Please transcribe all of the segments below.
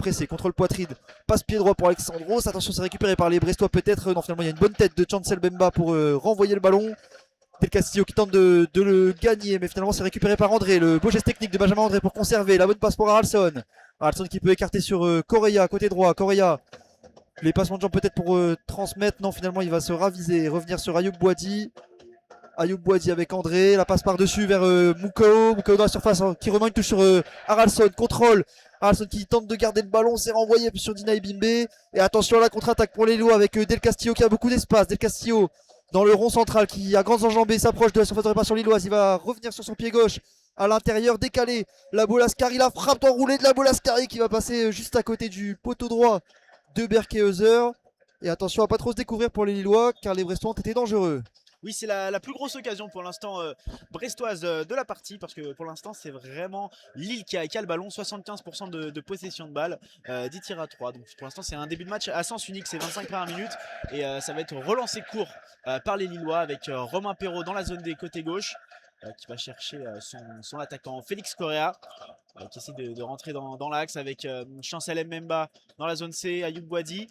pressé, contrôle poitrine, passe pied droit pour Alexandros. Attention, c'est récupéré par les Brestois peut-être. Non, finalement, il y a une bonne tête de Chancel Bemba pour renvoyer le ballon. Del Castillo qui tente de le gagner, mais finalement c'est récupéré par André. Le beau geste technique de Benjamin André pour conserver. La bonne passe pour Haralson. Haralson qui peut écarter sur Correa, côté droit. Correa, les passements de jambes peut-être pour transmettre. Non, finalement il va se raviser et revenir sur Ayoub Boadi. Ayoub Boadi avec André. La passe par-dessus vers Moukao. Moukao dans la surface qui remet une touche sur Haralson. Contrôle. Haralson qui tente de garder le ballon. C'est renvoyé sur Dinaï Bimbe. Et attention à la contre-attaque pour les Lillois avec Del Castillo qui a beaucoup d'espace. Del Castillo dans le rond central qui a grandes enjambées s'approche de la surface de réparation lilloise. Il va revenir sur son pied gauche à l'intérieur, décalé. La Bolascari, la frappe enroulée de la Bolascari qui va passer juste à côté du poteau droit de Berkehauser. Et attention à pas trop se découvrir pour les Lillois car les Brestois ont été dangereux. Oui, c'est la plus grosse occasion pour l'instant brestoise de la partie, parce que pour l'instant c'est vraiment Lille qui a le ballon, 75% de possession de balle, 10 tirs à 3. Donc pour l'instant c'est un début de match à sens unique, c'est 25 premières minutes et ça va être relancé court par les Lillois avec Romain Perrault dans la zone des côtés gauche qui va chercher son attaquant Félix Correa qui essaie de rentrer dans l'axe avec Chancel Mbemba dans la zone C, Ayoub Boadi.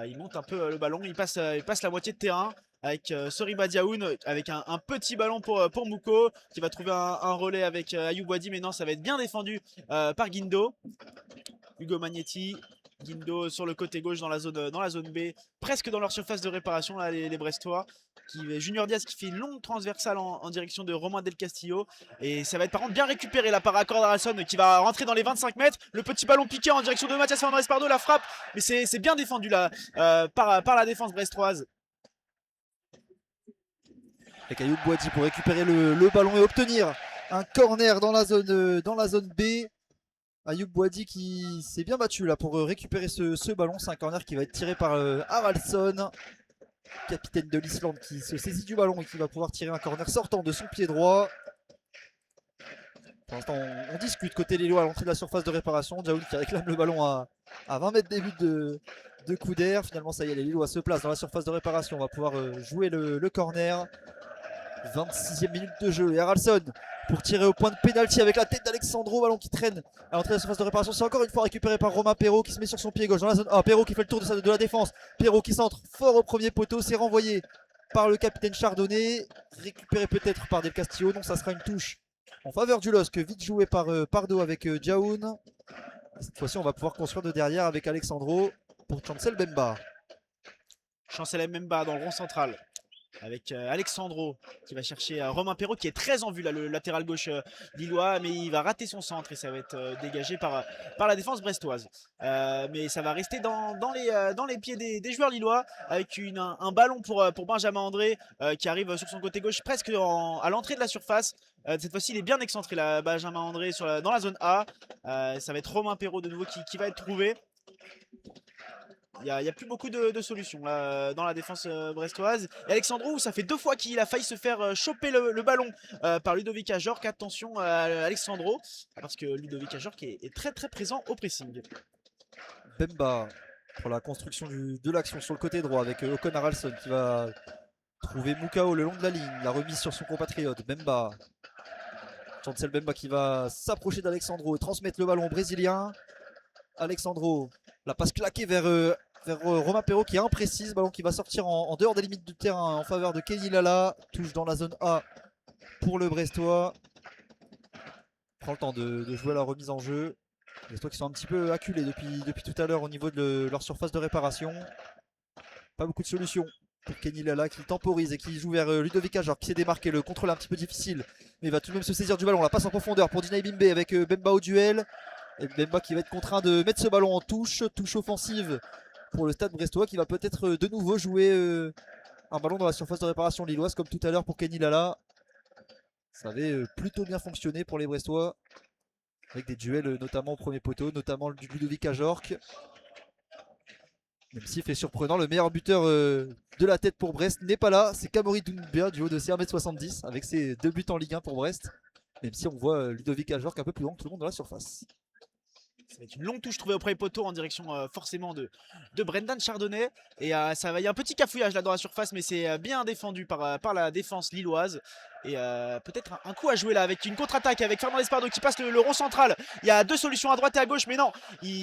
Il monte un peu le ballon, il passe la moitié de terrain avec Soriba Diaoun, avec un petit ballon pour Mouko qui va trouver un relais avec Ayoub Boadi, mais non, ça va être bien défendu par Guindo. Hugo Magnetti, Guindo sur le côté gauche dans la zone B, presque dans leur surface de réparation là, les Brestois. Junior Diaz qui fait une longue transversale en direction de Romain Del Castillo, et ça va être par contre bien récupéré là par Accord Haralson qui va rentrer dans les 25 mètres. Le petit ballon piqué en direction de Mathias Fernandez Pardo, la frappe, mais c'est bien défendu là par la défense brestoise. Avec Ayoub Boadi pour récupérer le ballon et obtenir un corner dans la zone B. Ayoub Boadi qui s'est bien battu là pour récupérer ce ballon. C'est un corner qui va être tiré par Haralson, capitaine de l'Islande, qui se saisit du ballon et qui va pouvoir tirer un corner sortant de son pied droit. Pour l'instant on discute côté Lillois à l'entrée de la surface de réparation. Diaoun qui réclame le ballon à 20 mètres des buts de coup d'air. Finalement ça y est, les Lillois se placent dans la surface de réparation. On va pouvoir jouer le corner. 26e minute de jeu et Haralson pour tirer au point de pénalty avec la tête d'Alexandro, ballon qui traîne à l'entrée de la surface de réparation. C'est encore une fois récupéré par Romain Perrault qui se met sur son pied gauche dans la zone A. Perrault qui fait le tour de la défense. Perrault qui centre fort au premier poteau. C'est renvoyé par le capitaine Chardonnay. Récupéré peut-être par Del Castillo. Donc ça sera une touche en faveur du LOSC, vite joué par Pardo avec Diaoun. Cette fois-ci on va pouvoir construire de derrière avec Alexandro pour Chancel Bemba. Chancel Mbemba dans le rond central avec Alexandro qui va chercher Romain Perrault qui est très en vue là, le latéral gauche lillois, mais il va rater son centre et ça va être dégagé par la défense brestoise. Mais ça va rester dans les pieds des joueurs lillois avec un ballon pour Benjamin André qui arrive sur son côté gauche presque à l'entrée de la surface. Cette fois-ci il est bien excentré là, Benjamin André dans la zone A. Ça va être Romain Perrault de nouveau qui va être trouvé. Il n'y a plus beaucoup de solutions là, dans la défense brestoise. Et Alexandro, ça fait 2 fois qu'il a failli se faire choper le ballon par Ludovic Ajorc. Attention à Alexandro, parce que Ludovic Ajorc est très très présent au pressing. Bemba pour la construction de l'action sur le côté droit avec Ocon Haralson qui va trouver Moukao le long de la ligne. La remise sur son compatriote Bemba. Chancel Bemba qui va s'approcher d'Alexandro et transmettre le ballon au brésilien. Alexandro, la passe claquée vers Romain Perrault qui est imprécise. Ballon qui va sortir en dehors des limites du terrain en faveur de Kenny Lala. Touche dans la zone A pour le Brestois. Prend le temps de jouer à la remise en jeu. Les Brestois qui sont un petit peu acculés depuis tout à l'heure au niveau de leur surface de réparation. Pas beaucoup de solutions pour Kenny Lala qui temporise et qui joue vers Ludovic Ajorc qui s'est démarqué. Le contrôle est un petit peu difficile, mais il va tout de même se saisir du ballon. La passe en profondeur pour Dinaï Bimbe avec Bemba au duel. Et Bemba qui va être contraint de mettre ce ballon en touche offensive pour le stade brestois qui va peut-être de nouveau jouer un ballon dans la surface de réparation lilloise comme tout à l'heure pour Kenny Lala. Ça avait plutôt bien fonctionné pour les Brestois avec des duels notamment au premier poteau, notamment du Ludovic Ajorc. Même s'il fait surprenant, le meilleur buteur de la tête pour Brest n'est pas là. C'est Kamori Doumbia du haut de 1m70 avec ses 2 buts en Ligue 1 pour Brest. Même si on voit Ludovic Ajorc un peu plus loin que tout le monde dans la surface. Ça va être une longue touche trouvée au premier poteau en direction forcément de Brendan Chardonnay. Et il y a un petit cafouillage là dans la surface, mais c'est bien défendu par la défense lilloise. Et peut-être un coup à jouer là avec une contre-attaque avec Fernand Espardo qui passe le rond central. Il y a deux solutions à droite et à gauche, mais non,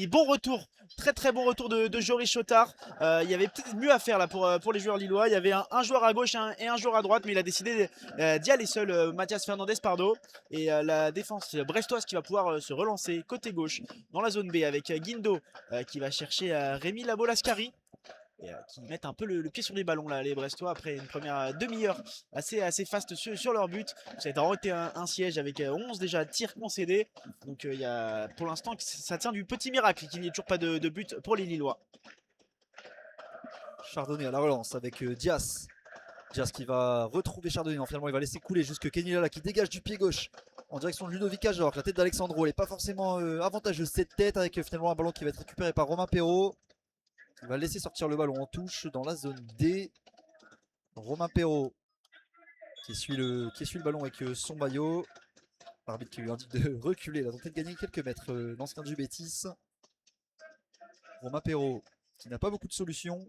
bon retour, très bon retour de Joris Chotard. Il y avait peut-être mieux à faire là pour les joueurs lillois. Il y avait un joueur à gauche et un joueur à droite, mais il a décidé d'y aller seul, Mathias Fernandez Pardo. Et la défense brestoise qui va pouvoir se relancer côté gauche dans la zone B avec Guindo qui va chercher Rémi Labolascari. Et qui mettent un peu le pied sur les ballons là, les Brestois, après une première demi-heure assez faste sur leur but. Ça a vraiment été un siège avec 11 déjà tirs concédés. Donc il y a pour l'instant ça tient du petit miracle qu'il n'y ait toujours pas de but pour les Lillois. Chardonnay à la relance avec Dias. Dias qui va retrouver Chardonnay. Non, finalement, il va laisser couler jusque Kenny Lala qui dégage du pied gauche en direction de Ludovic Ajor. La tête d'Alexandro, elle n'est pas forcément avantageuse cette tête avec finalement un ballon qui va être récupéré par Romain Perrault. Il va laisser sortir le ballon en touche dans la zone D. Romain Perrault qui suit le ballon avec son maillot. L'arbitre qui lui indique de reculer. Il a tenté de gagner quelques mètres, l'ancien du Bétis. Romain Perrault qui n'a pas beaucoup de solutions.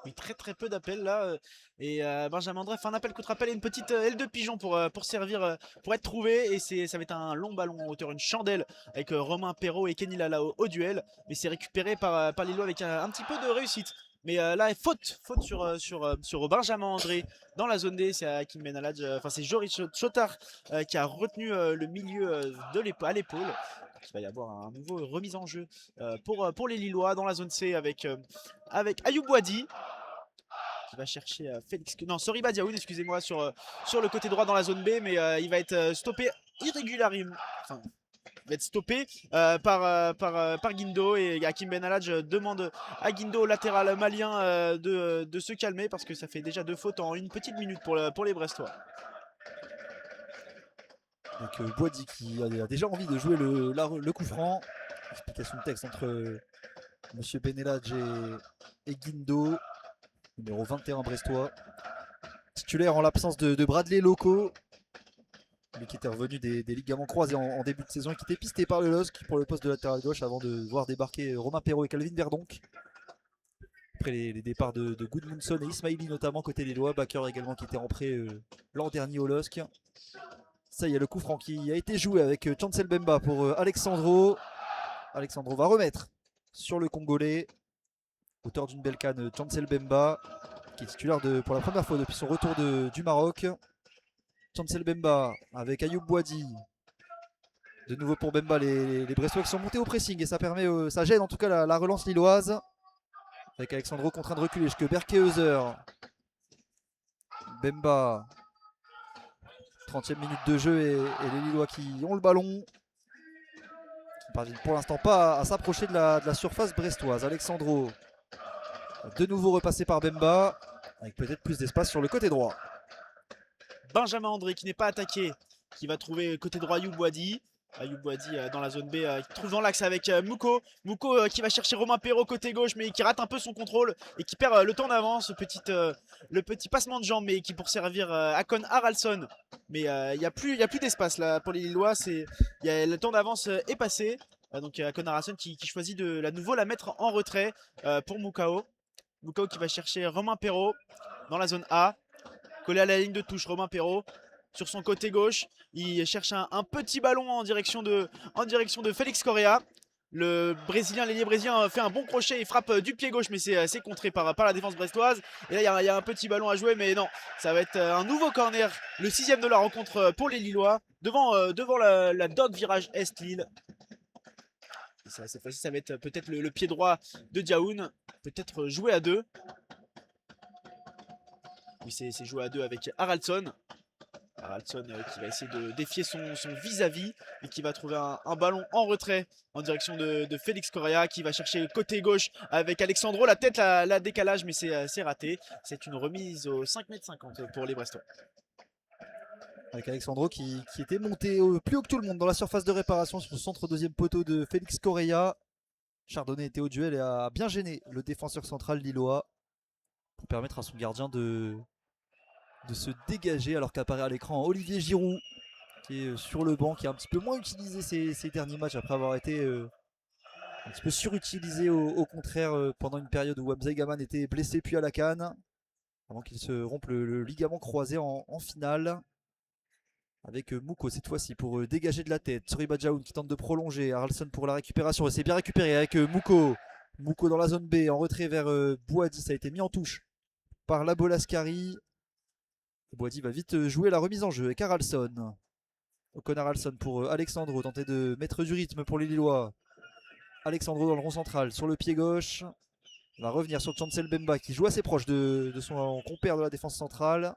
Oui, très peu d'appels là. Et Benjamin André fait un appel contre appel et une petite aile de pigeon pour servir, pour être trouvé. Et ça va être un long ballon en hauteur, une chandelle avec Romain Perrault et Kenny Lala au duel. Mais c'est récupéré par les Lillois avec un petit peu de réussite. Mais là, faute sur Benjamin André dans la zone D. C'est Hakim Benalad, enfin c'est Joris Chotard qui a retenu le milieu à l'épaule. Il va y avoir un nouveau remise en jeu pour les Lillois dans la zone C avec Ayoub Wadi qui va chercher Félix. Non, Sorry Badiaoun, excusez-moi, sur le côté droit dans la zone B, mais il va être stoppé irrégulièrement. Enfin, il va être stoppé par Guindo et Hakim Benalad demande à Guindo, latéral malien, de se calmer parce que ça fait déjà 2 fautes en une petite minute pour les Brestois. Donc Boadi qui a déjà envie de jouer le coup franc. Explication de texte entre Monsieur Benelage et Guindo, numéro 21 brestois. Titulaire en l'absence de Bradley Loco, lui qui était revenu des ligaments croisés en début de saison et qui était pisté par le LOSC pour le poste de latéral gauche avant de voir débarquer Romain Perrault et Calvin Verdonck. Après les départs de Goodmanson et Ismaili notamment côté Lillois, Bakker également qui était rentré l'an dernier au LOSC. Ça y est, le coup franc qui a été joué avec Chancel Bemba pour Alexandro. Alexandro va remettre sur le Congolais. Auteur d'une belle canne, Chancel Bemba, qui est titulaire pour la première fois depuis son retour du Maroc. Chancel Bemba avec Ayoub Boadi. De nouveau pour Bemba, les Brestois qui sont montés au pressing et ça permet, ça gêne en tout cas la relance lilloise. Avec Alexandro contraint de reculer jusque Berkehauser. Bemba. 30e minute de jeu et les Lillois qui ont le ballon. Qui parviennent pour l'instant pas à s'approcher de la surface brestoise. Alexandro. De nouveau repassé par Bemba. Avec peut-être plus d'espace sur le côté droit. Benjamin André qui n'est pas attaqué, qui va trouver côté droit Ayoub Wadi. Ayoub Wadi dans la zone B, qui trouve dans l'axe avec Mouko. Mouko qui va chercher Romain Perrault côté gauche, mais qui rate un peu son contrôle et qui perd le temps d'avance. Le petit passement de jambes, mais qui pour servir Akon Haraldsson. Mais il n'y a plus d'espace là pour les Lillois. Le temps d'avance est passé. Donc Akon Haraldsson qui choisit de à nouveau la mettre en retrait pour Moukao. Moukao qui va chercher Romain Perrault dans la zone A. Collé à la ligne de touche, Romain Perrault sur son côté gauche. Il cherche un petit ballon en direction de Félix Correa. L'ailier brésilien fait un bon crochet, il frappe du pied gauche, mais c'est contré par la défense brestoise. Et là, il y a un petit ballon à jouer, mais non, ça va être un nouveau corner, le 6ème de la rencontre pour les Lillois, devant la Dog Virage Est-Lille. Cette fois-ci, ça va être peut-être le pied droit de Diaoun, peut-être joué à 2. Oui, c'est joué à 2 avec Haraldsson. Haraldsson qui va essayer de défier son vis-à-vis et qui va trouver un ballon en retrait en direction de Félix Correa qui va chercher le côté gauche avec Alexandro. La tête, la décalage, mais c'est raté. C'est une remise au 5,50 m pour les Brestois. Avec Alexandro qui était monté plus haut que tout le monde dans la surface de réparation sur le centre deuxième poteau de Félix Correa. Chardonnay était au duel et a bien gêné le défenseur central lillois pour permettre à son gardien de se dégager alors qu'apparaît à l'écran Olivier Giroud qui est sur le banc, qui est un petit peu moins utilisé ces derniers matchs après avoir été un petit peu surutilisé au contraire pendant une période où Hamza Gaman était blessé puis à la canne. avant qu'il se rompe le ligament croisé en finale. Avec Mouko cette fois-ci pour dégager de la tête. Soriba Djaoun qui tente de prolonger. Haralson pour la récupération. Et c'est bien récupéré avec Mouko. Mouko dans la zone B en retrait vers Boadi. Ça a été mis en touche par Labo Lascari. Boadi va vite jouer la remise en jeu avec Haralson. Ocon Haralson pour Alexandro. Tenter de mettre du rythme pour les Lillois. Alexandro dans le rond central sur le pied gauche. Il va revenir sur Chancel Bemba qui joue assez proche de son compère de la défense centrale.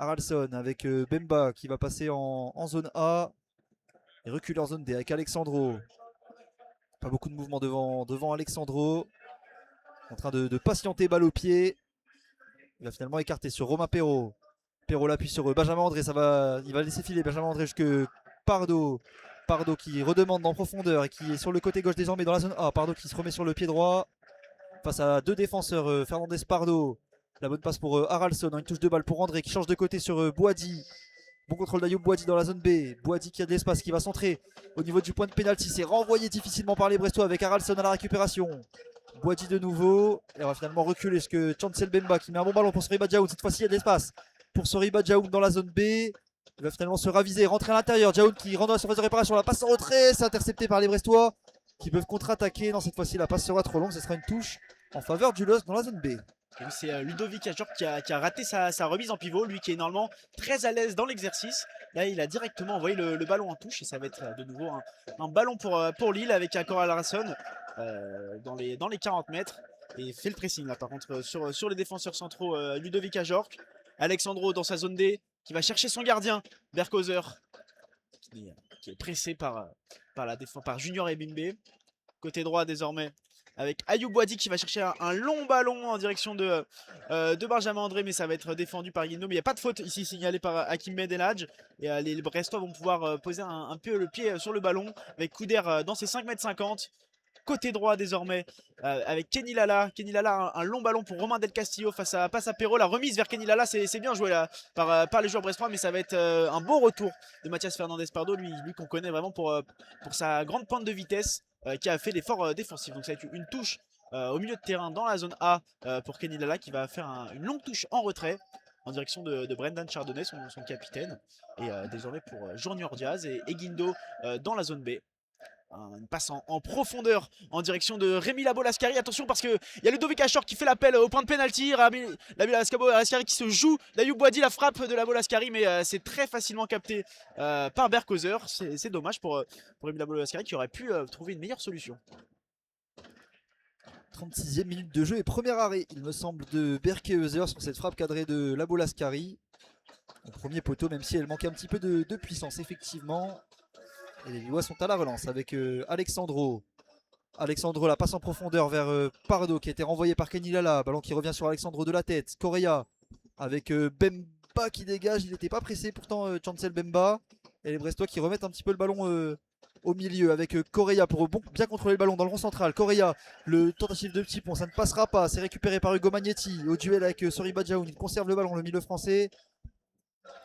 Haralson avec Bemba qui va passer en zone A et recule en zone D avec Alexandro. Pas beaucoup de mouvement devant Alexandro. En train de patienter, balle au pied. Il va finalement écarter sur Romain Perrault. Perrault l'appuie sur Benjamin André. Il va laisser filer Benjamin André jusque Pardo. Pardo qui redemande en profondeur et qui est sur le côté gauche désormais dans la zone A. Pardo qui se remet sur le pied droit. Face à deux défenseurs, Fernandez Pardo. La bonne passe pour Haralson, une touche de balle pour André qui change de côté sur Boadi. Bon contrôle d'Ayoub Boadi dans la zone B. Boadi qui a de l'espace, qui va centrer au niveau du point de pénalty. C'est renvoyé difficilement par les Brestois avec Haralson à la récupération. Boadi de nouveau. Et on va finalement reculer jusque Chancel Bemba qui met un bon ballon pour Soriba Djaoun. Cette fois-ci il y a de l'espace pour Soriba Djaoun dans la zone B. Il va finalement se raviser, rentrer à l'intérieur. Djaoun qui rentre dans la surface de réparation. La passe en retrait, c'est intercepté par les Brestois qui peuvent contre-attaquer. Non, cette fois-ci la passe sera trop longue. Ce sera une touche en faveur du LOSC dans la zone B. C'est Ludovic Ajor qui a raté sa remise en pivot, lui qui est normalement très à l'aise dans l'exercice. Là, il a directement envoyé le ballon en touche et ça va être de nouveau un ballon pour Lille avec un Coral Haralson dans les 40 mètres. Et il fait le pressing là par contre sur les défenseurs centraux Ludovic Ajor. Alexandro dans sa zone D qui va chercher son gardien, Berkozer, qui est pressé par Junior Ebimbe. Côté droit désormais avec Ayoub Boadi qui va chercher un long ballon en direction de Benjamin André, mais ça va être défendu par Guindo. Mais il n'y a pas de faute ici signalée par Hakim Bendelhadj. Et les Brestois vont pouvoir poser un peu le pied sur le ballon avec Couder dans ses 5,50 m. Côté droit désormais avec Kenny Lala. Kenny Lala, un long ballon pour Romain Del Castillo passe à Perrault. La remise vers Kenny Lala, c'est bien joué là, par les joueurs brestois, mais ça va être un beau retour de Mathias Fernandez Pardo, lui qu'on connaît vraiment pour sa grande pointe de vitesse. Qui a fait l'effort défensif. Donc ça va être une touche au milieu de terrain dans la zone A pour Kenny Lala qui va faire une longue touche en retrait en direction de Brendan Chardonnay, son capitaine. Et désormais pour Junior Diaz et Guindo dans la zone B. Une passe en profondeur en direction de Rémi Labo Lascari. Attention parce qu'il y a Ludovic Achor qui fait l'appel au point de pénalty. Rémi Labo Lascari qui se joue. D'Ayoub Boadi, la frappe de Labo Lascari, mais c'est très facilement capté par Berkozer. C'est dommage pour Rémi Labo Lascari qui aurait pu trouver une meilleure solution. 36e minute de jeu et premier arrêt, il me semble, de Berkeheuser sur cette frappe cadrée de Labo Lascari. Au premier poteau, même si elle manquait un petit peu de puissance, effectivement. Et les Lillois sont à la relance avec Alexandro. Alexandro, la passe en profondeur vers Pardo qui a été renvoyé par Kenny Lala. Ballon qui revient sur Alexandro de la tête. Correa avec Bemba qui dégage. Il n'était pas pressé pourtant, Chancel Bemba. Et les Brestois qui remettent un petit peu le ballon au milieu avec Correa pour bien contrôler le ballon dans le rond central. Correa, le tentative de petit pont, ça ne passera pas. C'est récupéré par Hugo Magnetti au duel avec Soriba Djaoun. Il conserve le ballon, le milieu français.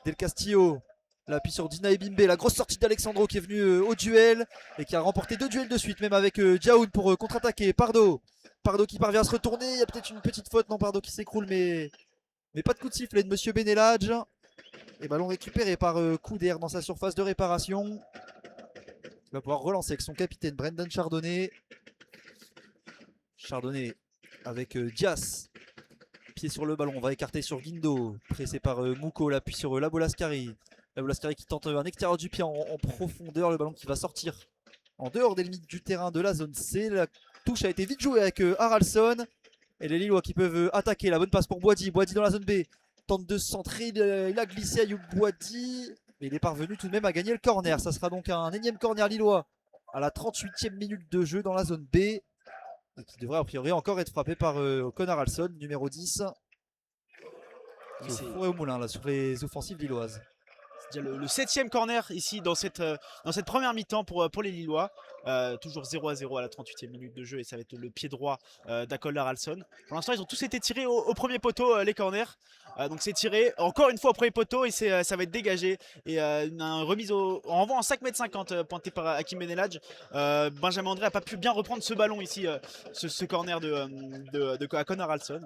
Del Castillo. L'appui sur Dina Ebimbe, la grosse sortie d'Alexandro qui est venu au duel et qui a remporté 2 duels de suite, même avec Djaoun pour contre-attaquer. Pardo qui parvient à se retourner, il y a peut-être une petite faute, non, Pardo qui s'écroule, mais pas de coup de sifflet de Monsieur Bendelhadj. Et ballon récupéré par Couder dans sa surface de réparation. Il va pouvoir relancer avec son capitaine Brendan Chardonnay. Chardonnay avec Dias. Pied sur le ballon, on va écarter sur Guindo. Pressé par Mouko, l'appui sur Labo Lascari. Labo Lascari qui tente un extérieur du pied en profondeur. Le ballon qui va sortir en dehors des limites du terrain de la zone C. La touche a été vite jouée avec Haralson. Et les Lillois qui peuvent attaquer. La bonne passe pour Boadi. Boadi dans la zone B. Tente de centrer. Il a glissé à Ayoub Boadi. Mais il est parvenu tout de même à gagner le corner. Ça sera donc un énième corner lillois à la 38e minute de jeu dans la zone B. Et qui devrait a priori encore être frappé par Ocon Haralson, numéro 10. Qui est au four et au moulin là, sur les offensives lilloises. C'est le 7e corner ici dans cette première mi-temps pour les Lillois. Toujours 0-0 à la 38e minute de jeu et ça va être le pied droit d'Akol Haraldsson. Pour l'instant, ils ont tous été tirés au premier poteau, les corners. Donc c'est tiré encore une fois au premier poteau et ça va être dégagé. Et une remise en renvoi en 5,50 m pointé par Hakim Benelage. Benjamin André n'a pas pu bien reprendre ce ballon ici, ce corner de Akon Haraldsson.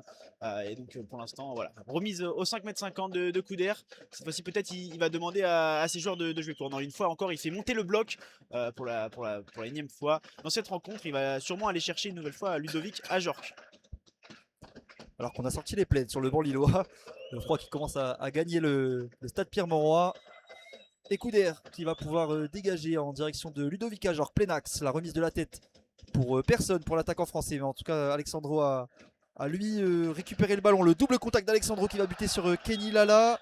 Et donc pour l'instant, voilà, remise au 5,50 m de Couder. Cette fois-ci, peut-être il va demander à ses joueurs de jouer court. Non, une fois encore, il fait monter le bloc pour la énième fois. Dans cette rencontre, il va sûrement aller chercher une nouvelle fois Ludovic Ajorc. Alors qu'on a sorti les plaids sur le banc lillois. Le froid qui commence à gagner le stade Pierre-Mauroy. Et Couder qui va pouvoir dégager en direction de Ludovic Ajorc, plein axe. La remise de la tête pour personne pour l'attaquant français. Mais en tout cas, Alexandro a lui récupéré le ballon. Le double contact d'Alexandro qui va buter sur Kenny Lala.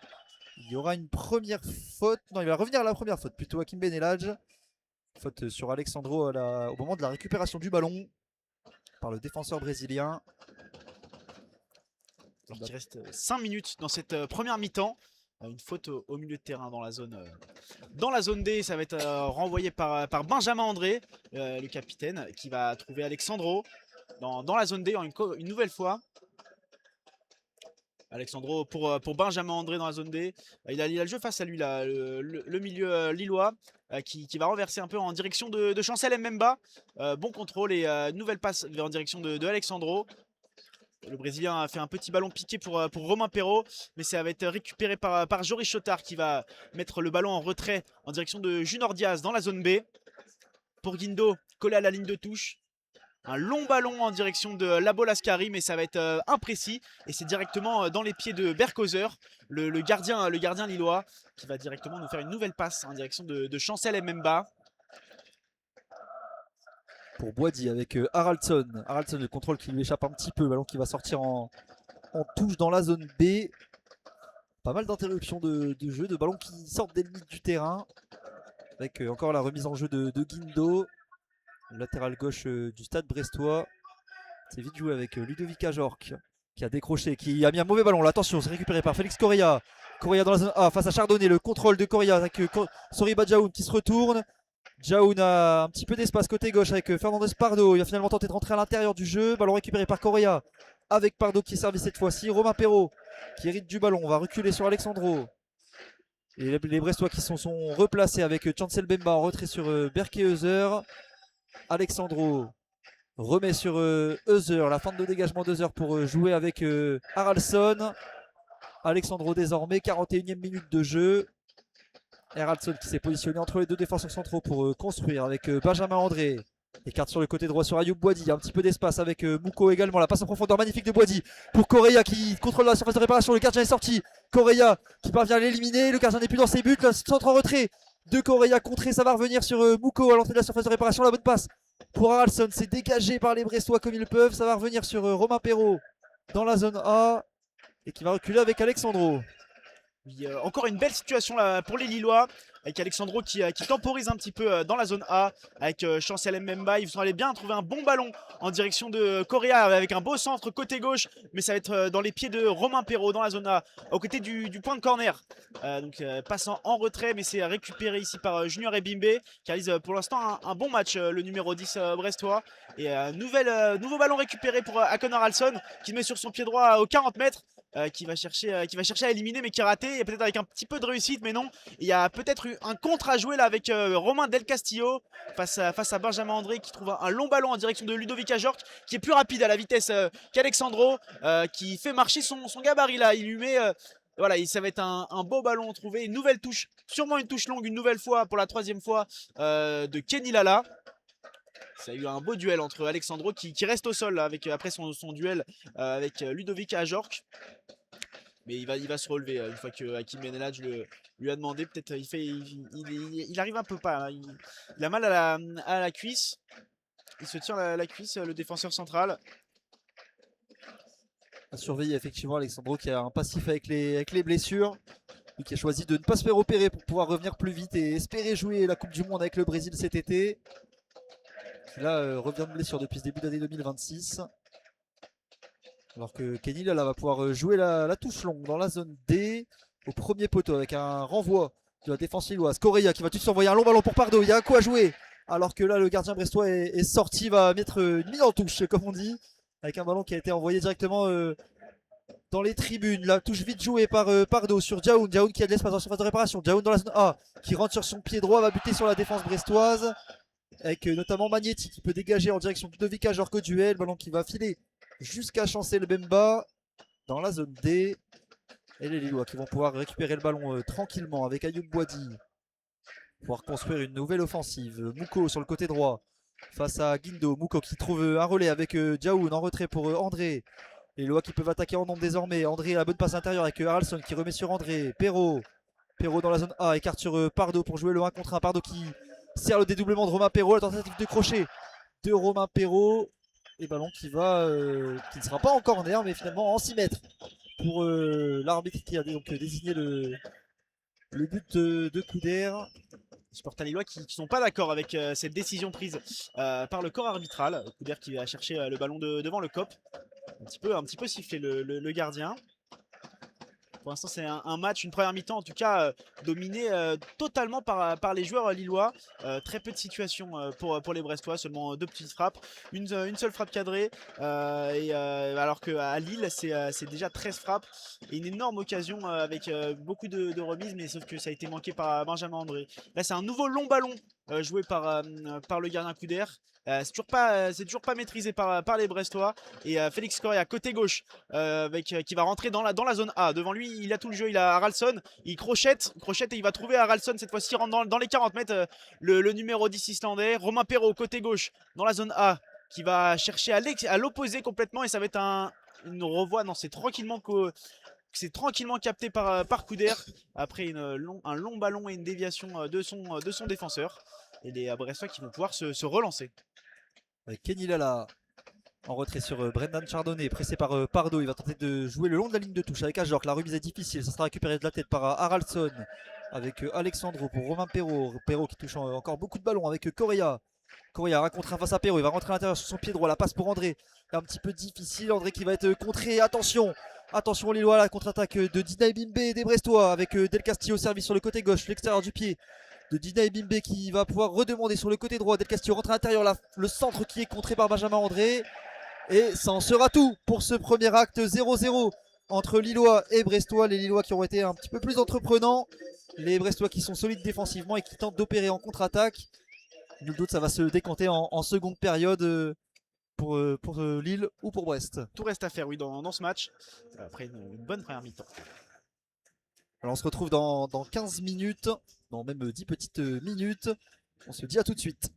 Il y aura une première faute. Non, il va revenir à la première faute. Plutôt Hakim Benelage. Faute sur Alexandro au moment de la récupération du ballon par le défenseur brésilien. Alors qu'il reste 5 minutes dans cette première mi-temps. Une faute au milieu de terrain dans la zone D. Ça va être renvoyé par Benjamin André, le capitaine, qui va trouver Alexandro dans la zone D une nouvelle fois. Alexandro pour Benjamin André dans la zone D. Il a le jeu face à lui, là, le milieu lillois, qui va renverser un peu en direction de Chancel Mbemba. Bon contrôle et nouvelle passe en direction de Alexandro. Le Brésilien a fait un petit ballon piqué pour Romain Perrault, mais ça va être récupéré par Joris Chotard qui va mettre le ballon en retrait en direction de Junior Diaz dans la zone B. Pour Guindo, collé à la ligne de touche. Un long ballon en direction de Labo Lascari, mais ça va être imprécis. Et c'est directement dans les pieds de Berkoser, le gardien lillois, qui va directement nous faire une nouvelle passe en direction de Chancel Mbemba. Pour Boadi avec Haraldsson. Haraldsson, le contrôle qui lui échappe un petit peu. Le ballon qui va sortir en touche dans la zone B. Pas mal d'interruptions de jeu, de ballons qui sortent des limites du terrain. Avec encore la remise en jeu de Guindo. Le latéral gauche du stade brestois. C'est vite joué avec Ludovic Ajorc qui a décroché, qui a mis un mauvais ballon. Là, attention, c'est récupéré par Félix Correa. Correa dans la zone A face à Chardonnay. Le contrôle de Correa avec Soriba Djaoun qui se retourne. Djaoun a un petit peu d'espace côté gauche avec Fernandez Pardo. Il va finalement tenter de rentrer à l'intérieur du jeu. Ballon récupéré par Correa avec Pardo qui est servi cette fois-ci. Romain Perrault qui hérite du ballon. On va reculer sur Alexandro. Et les Brestois qui sont replacés avec Chancel Bemba en retrait sur Berkeheuser. Alexandro remet sur Heuser. La fin de dégagement d'Heuser pour jouer avec Haraldsson. Alexandro désormais, 41e minute de jeu. Haraldsson qui s'est positionné entre les deux défenseurs centraux pour construire avec Benjamin André. Écarte sur le côté droit sur Ayoub Boadi. Un petit peu d'espace avec Mouko également. La passe en profondeur magnifique de Boadi pour Correa qui contrôle la surface de réparation. Le gardien est sorti. Correa qui parvient à l'éliminer. Le gardien n'est plus dans ses buts. Le centre en retrait de Correa contré. Ça va revenir sur Mouko à l'entrée de la surface de réparation. La bonne passe pour Haraldsson. C'est dégagé par les Brestois comme ils peuvent. Ça va revenir sur Romain Perrault dans la zone A. Et qui va reculer avec Alexandro. Oui, encore une belle situation là pour les Lillois avec Alexandro qui temporise un petit peu dans la zone A avec Chancel Mbemba. Ils sont allés bien trouver un bon ballon en direction de Correa avec un beau centre côté gauche, mais ça va être dans les pieds de Romain Perrault dans la zone A aux côtés du point de corner. Donc passant en retrait, mais c'est récupéré ici par Junior Ebimbe qui réalise pour l'instant un bon match, le numéro 10 brestois. Et nouveau ballon récupéré pour Akon Haraldsson qui met sur son pied droit aux 40 mètres. Qui va chercher à éliminer mais qui est raté, et peut-être avec un petit peu de réussite, mais non. Il y a peut-être eu un contre à jouer là avec Romain Del Castillo face à Benjamin André qui trouve un long ballon en direction de Ludovic Ajorc qui est plus rapide à la vitesse qu'Alexandro, qui fait marcher son gabarit là. Il lui met voilà, ça va être un beau ballon trouvé, une nouvelle touche, sûrement une touche longue une nouvelle fois pour la troisième fois de Kenny Lala. Ça a eu un beau duel entre Alexandro qui reste au sol là, après son duel avec Ludovic Ajorc. Mais il va se relever une fois que Hakim Benelage lui a demandé. Peut-être il arrive un peu pas. Hein. Il a mal à la cuisse. Il se tire la cuisse, le défenseur central. À surveiller effectivement Alexandro qui a un passif avec les blessures. Lui qui a choisi de ne pas se faire opérer pour pouvoir revenir plus vite et espérer jouer la Coupe du Monde avec le Brésil cet été. Qui là revient de blessure depuis ce début d'année 2026. Alors que Kenny là va pouvoir jouer la touche longue dans la zone D au premier poteau avec un renvoi de la défense lilloise. Correa qui va tout de suite envoyer un long ballon pour Pardo. Il y a à quoi jouer Alors que là, le gardien brestois est sorti, va mettre une mise en touche, comme on dit, avec un ballon qui a été envoyé directement dans les tribunes. La touche vite jouée par Pardo sur Diaoun. Diaoun qui a de l'espace dans la surface de réparation. Diaoun dans la zone A, qui rentre sur son pied droit, va buter sur la défense brestoise. Avec notamment Magnetti qui peut dégager en direction de Vika Jorko Duel. Ballon qui va filer jusqu'à Chancel Bemba dans la zone D. Et les Lillois qui vont pouvoir récupérer le ballon tranquillement avec Ayoub Boadi. Pouvoir construire une nouvelle offensive. Mouko sur le côté droit face à Guindo. Mouko qui trouve un relais avec Diaoun en retrait pour André. Les Lillois qui peuvent attaquer en nombre désormais. André à la bonne passe intérieure avec Haralson qui remet sur André. Perrault dans la zone A écarte sur Pardo pour jouer le 1 contre 1. Pardo qui sert le dédoublement de Romain Perrault. La tentative de crochet de Romain Perrault. Et ballon qui qui ne sera pas en corner mais finalement en 6 mètres pour l'arbitre qui a donc désigné le but de Couder. Les supporters lillois qui sont pas d'accord avec cette décision prise par le corps arbitral. Couder qui va chercher le ballon devant le COP. Un petit peu sifflé le gardien. Pour l'instant, c'est un match, une première mi-temps en tout cas, dominé totalement par les joueurs lillois. Très peu de situations pour les Brestois, seulement 2 petites frappes, une seule frappe cadrée. Alors qu'à Lille, c'est déjà 13 frappes et une énorme occasion avec beaucoup de remises, mais sauf que ça a été manqué par Benjamin André. Là, c'est un nouveau long ballon joué par le gardien Couder. C'est toujours pas maîtrisé par les Brestois. Et Félix Correa, côté gauche, qui va rentrer dans la zone A. Devant lui, il a tout le jeu, il a Haralson. Il crochette et il va trouver Haralson. Cette fois-ci, il rentre dans les 40 mètres. Le numéro 10 islandais. Romain Perrault, côté gauche, dans la zone A, qui va chercher à l'opposé complètement. Et ça va être une revoie. Non, c'est tranquillement capté par Couder après un long ballon et une déviation de son défenseur. Et les Brestois qui vont pouvoir se relancer. Avec Kenny Lala en retrait sur Brendan Chardonnay, pressé par Pardo. Il va tenter de jouer le long de la ligne de touche avec Ajorc. La remise est difficile, ça sera récupéré de la tête par Haralson avec Alexandro pour Romain Perrault. Perrault qui touche encore beaucoup de ballons avec Correa. Correa rencontre un face à Perrault, il va rentrer à l'intérieur sur son pied droit. La passe pour André, un petit peu difficile. André qui va être contré. Attention Lillois, la contre-attaque de Dina Bimbe et des Brestois avec Del Castillo service sur le côté gauche, l'extérieur du pied de Dina Bimbe qui va pouvoir redemander sur le côté droit. Del Castillo rentre à l'intérieur, le centre qui est contré par Benjamin André. Et ça en sera tout pour ce premier acte 0-0 entre Lillois et Brestois. Les Lillois qui ont été un petit peu plus entreprenants. Les Brestois qui sont solides défensivement et qui tentent d'opérer en contre-attaque. Nul doute, ça va se décanter en seconde période pour Lille ou pour Brest. Tout reste à faire, oui, dans ce match. Après une bonne première mi-temps. Alors on se retrouve dans 15 minutes, dans même 10 petites minutes. On se dit à tout de suite.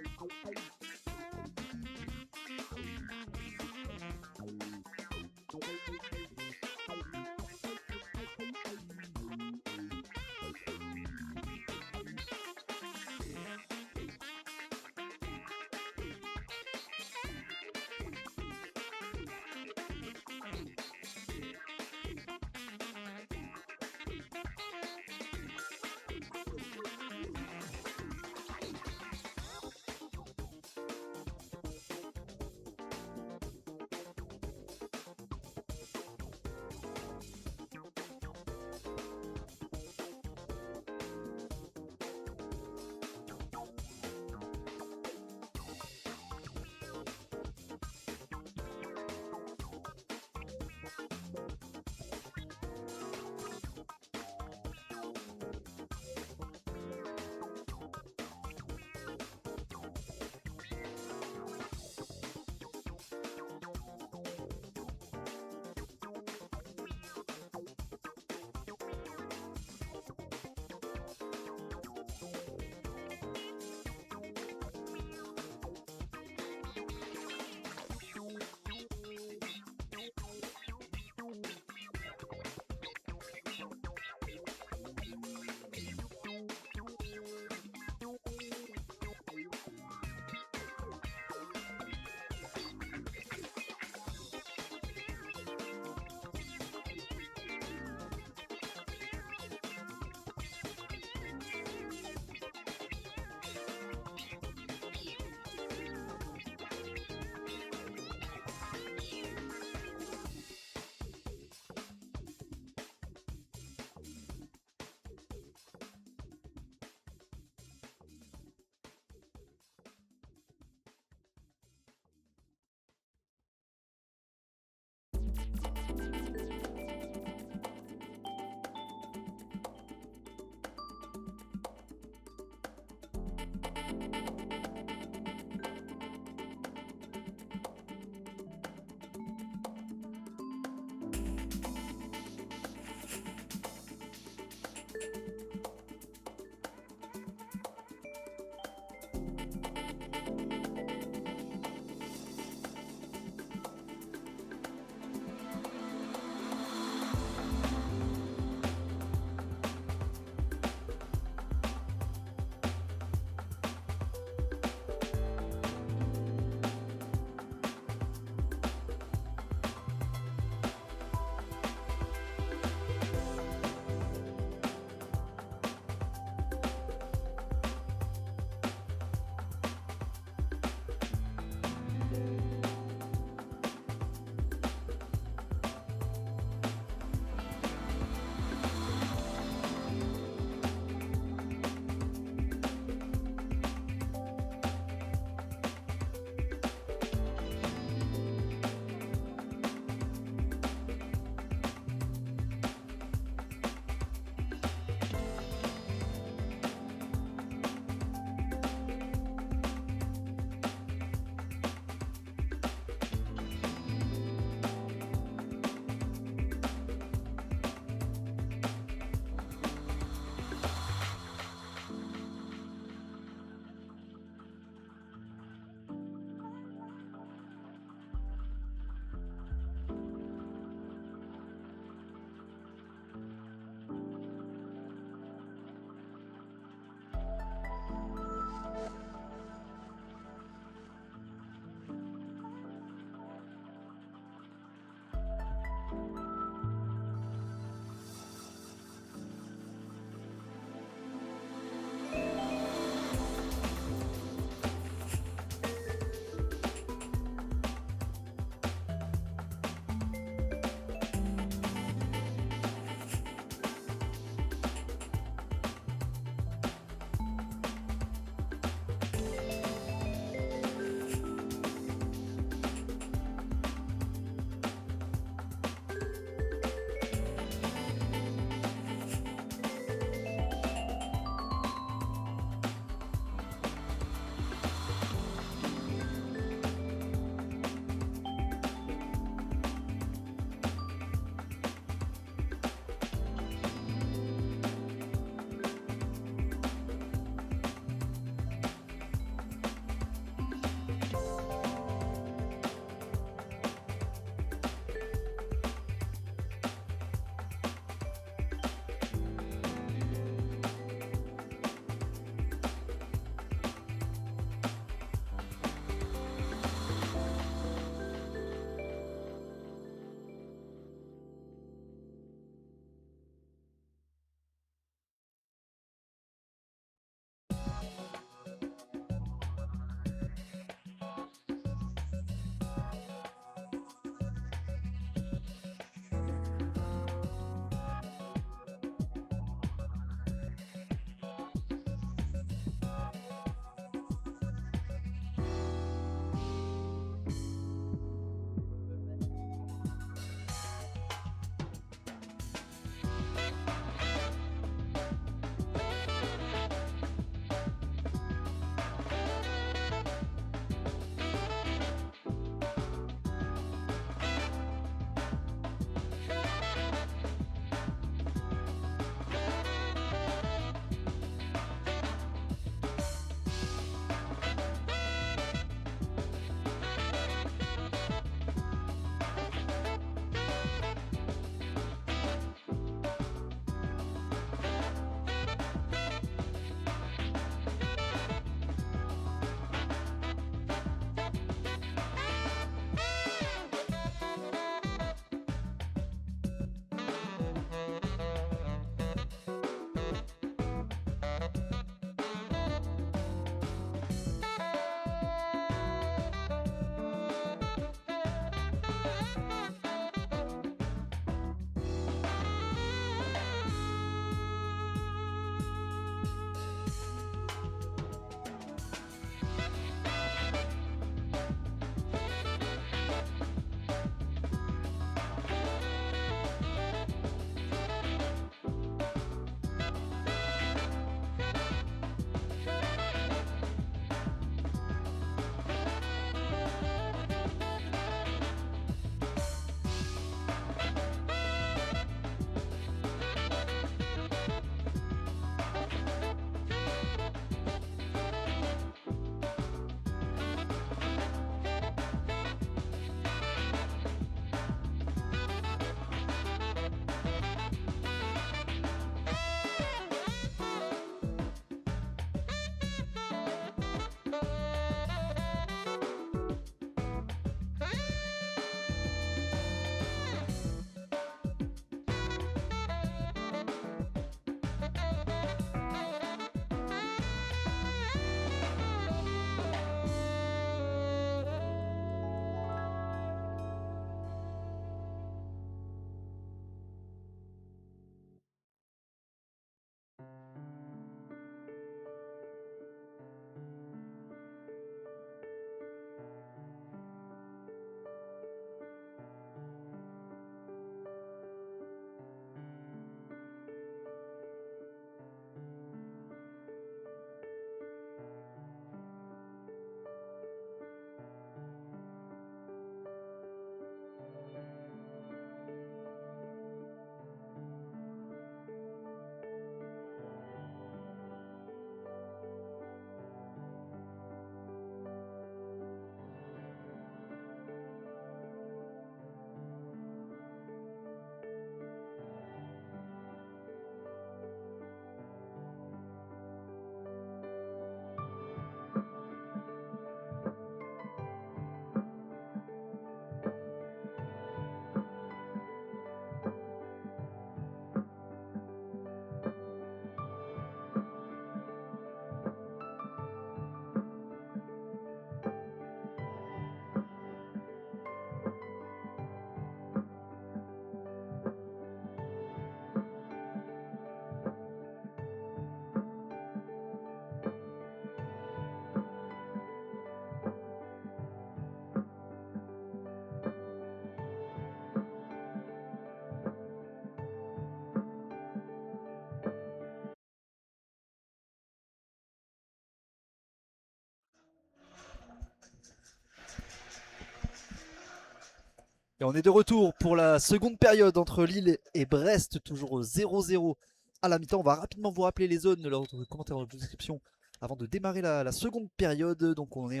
Et on est de retour pour la seconde période entre Lille et Brest, toujours 0-0 à la mi-temps. On va rapidement vous rappeler les zones, leurs commentaires dans la description avant de démarrer la seconde période. Donc on est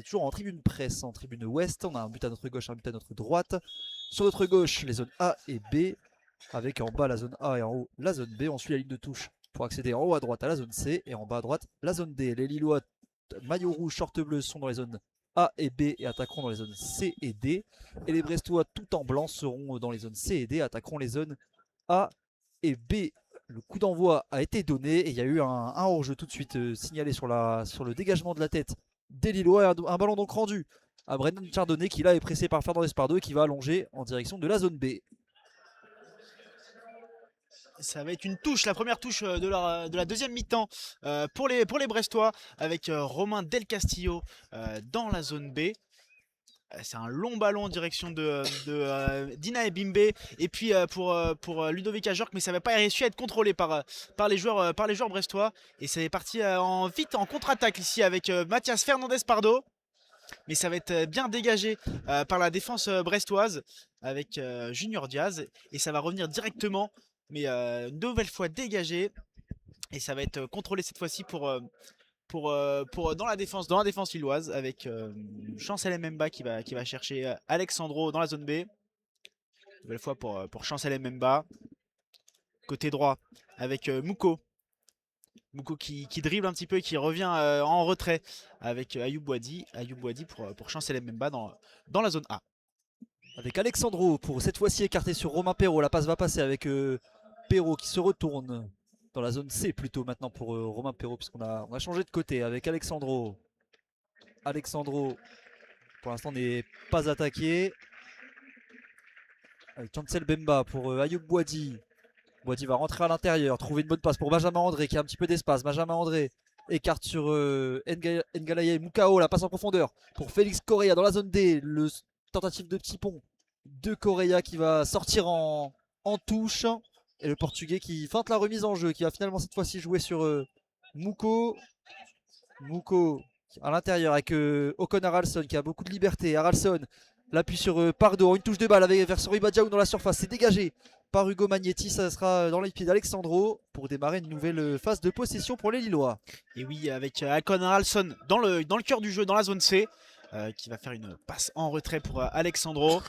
toujours en tribune presse, en tribune ouest. On a un but à notre gauche, un but à notre droite. Sur notre gauche, les zones A et B, avec en bas la zone A et en haut la zone B. On suit la ligne de touche pour accéder en haut à droite à la zone C et en bas à droite la zone D. Les Lillois maillot rouge, short bleu sont dans les zones A et B et attaqueront dans les zones C et D. Et les Brestois tout en blanc seront dans les zones C et D, attaqueront les zones A et B. Le coup d'envoi a été donné et il y a eu un hors-jeu tout de suite signalé sur le dégagement de la tête des Lillois. Un ballon donc rendu à Brendan Chardonnay qui là est pressé par Fernandez Pardo et qui va allonger en direction de la zone B. Ça va être une touche, la première touche de la deuxième mi-temps pour les Brestois avec Romain Del Castillo dans la zone B. C'est un long ballon en direction de Dina Ebimbe et puis pour Ludovic Ajorc, mais ça va pas réussi à être contrôlé par les joueurs brestois et c'est parti vite en contre-attaque ici avec Mathias Fernandez Pardo, mais ça va être bien dégagé par la défense brestoise avec Junior Diaz et ça va revenir directement, mais une nouvelle fois dégagé et ça va être contrôlé cette fois-ci dans la défense lilloise avec Chancel Mbemba qui va chercher Alexandro dans la zone B. Nouvelle fois pour Chancel Mbemba. Côté droit avec Mouko. Mouko qui dribble un petit peu et qui revient en retrait avec Ayoub Boadi. Ayoub Boadi pour Chancel Mbemba dans la zone A. Avec Alexandro pour cette fois-ci écarté sur Romain Perrault. La passe va passer avec Perrault qui se retourne dans la zone C plutôt maintenant pour Romain Perrault puisqu'on a changé de côté avec Alexandro. Alexandro pour l'instant n'est pas attaqué. Avec Chancel Mbemba pour Ayoub Boadi. Boadi va rentrer à l'intérieur, trouver une bonne passe pour Benjamin André qui a un petit peu d'espace. Benjamin André écarte sur Ngalaye Mukao, la passe en profondeur pour Félix Correa dans la zone D. Le tentative de petit pont de Correa qui va sortir en touche. Et le Portugais qui feinte la remise en jeu, qui va finalement cette fois-ci jouer sur Mouko. Mouko à l'intérieur avec Ocon Haralson qui a beaucoup de liberté. Haralson l'appui sur Pardo, une touche de balle avec vers Soriba Diaw dans la surface. C'est dégagé par Hugo Magnetti. Ça sera dans les pieds d'Alexandro pour démarrer une nouvelle phase de possession pour les Lillois. Et oui, avec Ocon Haralson dans le cœur du jeu, dans la zone C, qui va faire une passe en retrait pour Alexandro.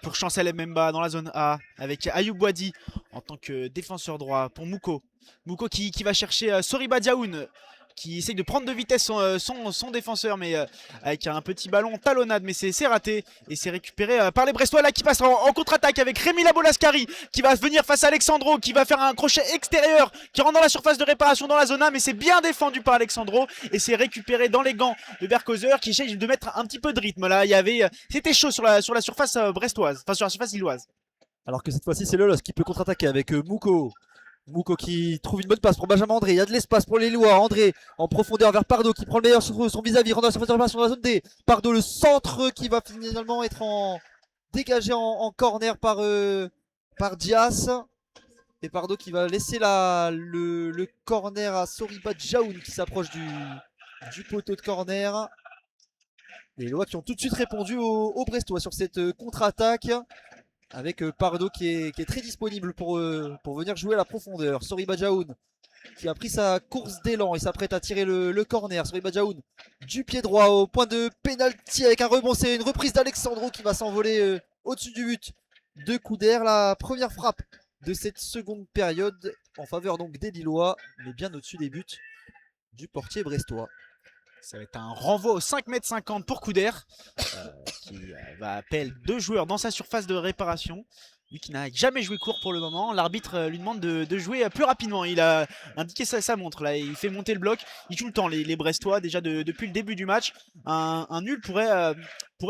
Pour Chancel Mbemba dans la zone A avec Ayoub Boadi en tant que défenseur droit pour Mouko. Mouko qui va chercher Soriba Diaoun qui essaye de prendre de vitesse son défenseur, mais avec un petit ballon talonnade, mais c'est raté et c'est récupéré par les Brestois là qui passent en contre-attaque avec Rémi Labolascari qui va venir face à Alexandro, qui va faire un crochet extérieur qui rentre dans la surface de réparation dans la zone A, mais c'est bien défendu par Alexandro et c'est récupéré dans les gants de Berkozer qui essaye de mettre un petit peu de rythme là. C'était chaud sur la surface brestoise, enfin sur la surface lilloise. Alors que cette fois-ci c'est Lolos qui peut contre-attaquer avec Mouko. Mouko qui trouve une bonne passe pour Benjamin André. Il y a de l'espace pour les Lillois. André en profondeur vers Pardo qui prend le meilleur sur son vis-à-vis. Rentre dans la surface de réparation dans la zone D. Pardo le centre qui va finalement être dégagé en corner par Diaz. Et Pardo qui va laisser le corner à Soriba Diaoun qui s'approche du poteau de corner. Les Lillois qui ont tout de suite répondu aux Brestois sur cette contre-attaque. Avec Pardo qui est très disponible pour venir jouer à la profondeur. Soriba Diaoun qui a pris sa course d'élan et s'apprête à tirer le corner. Soriba Diaoun du pied droit au point de pénalty avec un rebond. C'est une reprise d'Alexandro qui va s'envoler au-dessus du but de Couder. La première frappe de cette seconde période en faveur donc des Lillois, mais bien au-dessus des buts du portier brestois. Ça va être un renvoi au 5,50 m pour Couder qui va appeler deux joueurs dans sa surface de réparation. Lui qui n'a jamais joué court pour le moment. L'arbitre lui demande de jouer plus rapidement. Il a indiqué sa montre là. Il fait monter le bloc. Il joue le temps les Brestois déjà depuis le début du match. Un nul pourrait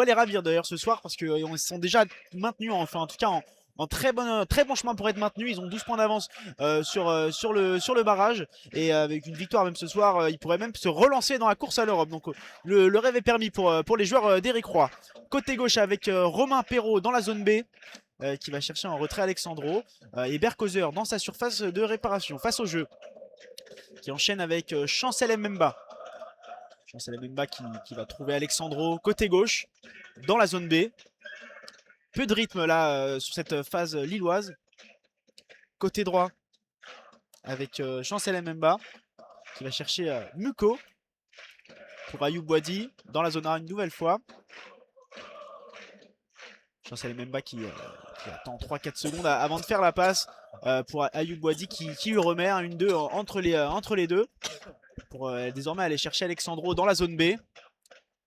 les ravir d'ailleurs ce soir parce qu'ils sont déjà maintenus, enfin en tout cas en très bon chemin pour être maintenus. Ils ont 12 points d'avance sur le barrage et avec une victoire même ce soir ils pourraient même se relancer dans la course à l'Europe. Donc le rêve est permis pour les joueurs d'Éric Roy. Côté gauche avec Romain Perrault dans la zone B qui va chercher en retrait Alexandro et Berkozer dans sa surface de réparation face au jeu qui enchaîne avec Chancel Mbemba. Chancel Mbemba qui va trouver Alexandro côté gauche dans la zone B. peu de rythme là sur cette phase lilloise. Côté droit avec Chancel Mbemba qui va chercher Muko pour Ayoub Boadi dans la zone A une nouvelle fois. Chancel Mbemba qui attend 3-4 secondes avant de faire la passe pour Ayoub Boadi qui lui remet un 1-2 entre les deux pour désormais aller chercher Alexandro dans la zone B.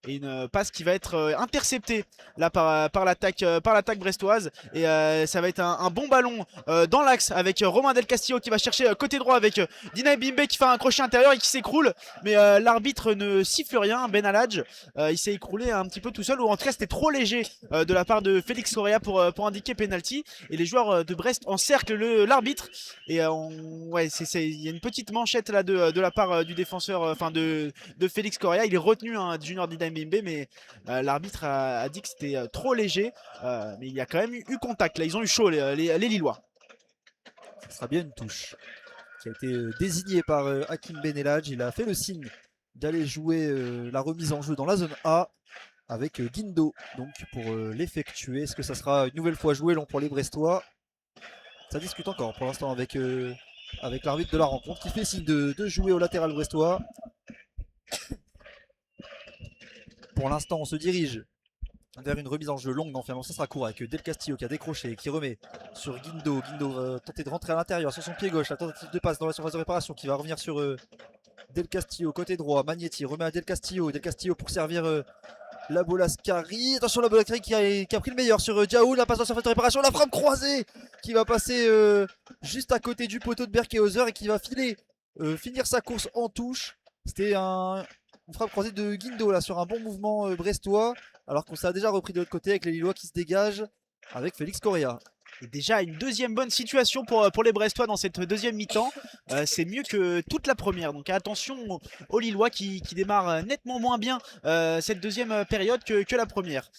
Et une passe qui va être interceptée là par l'attaque brestoise. Et ça va être un bon ballon dans l'axe avec Romain Del Castillo qui va chercher côté droit avec Dina Bimbe qui fait un crochet intérieur et qui s'écroule. Mais l'arbitre ne siffle rien. Ben Aladj, il s'est écroulé un petit peu tout seul. Ou en tout cas, c'était trop léger de la part de Félix Correa pour indiquer penalty. Et les joueurs de Brest encerclent l'arbitre. Et ouais, il y a une petite manchette là de la part du défenseur, enfin de Félix Correa. Il est retenu, hein, Junior Dina Bimbe, mais l'arbitre a dit que c'était trop léger. Mais il y a quand même eu contact. Là, ils ont eu chaud, les Lillois. Ce sera bien une touche qui a été désignée par Hakim Ben Eladj. Il a fait le signe d'aller jouer la remise en jeu dans la zone A avec Guindo donc pour l'effectuer. Est-ce que ça sera une nouvelle fois joué long pour les Brestois? Ça discute encore pour l'instant avec l'arbitre de la rencontre qui fait signe de jouer au latéral brestois. Pour l'instant, on se dirige vers une remise en jeu longue. Non, finalement, ça sera court avec Del Castillo qui a décroché et qui remet sur Guindo. Guindo va tenter de rentrer à l'intérieur sur son pied gauche. La tentative de passe dans la surface de réparation qui va revenir sur Del Castillo côté droit. Magnetti remet à Del Castillo. Del Castillo pour servir la Bolascari. Attention, la Bolascari qui a pris le meilleur sur Diaou. La passe dans la surface de réparation. La frappe croisée qui va passer juste à côté du poteau de Berkehauser et qui va finir sa course en touche. C'était une frappe croisée de Guindo là sur un bon mouvement brestois. Alors qu'on s'est déjà repris de l'autre côté avec les Lillois qui se dégagent avec Félix Correa. Et déjà une deuxième bonne situation pour les Brestois dans cette deuxième mi-temps. C'est mieux que toute la première. Donc attention aux Lillois qui démarrent nettement moins bien cette deuxième période que la première.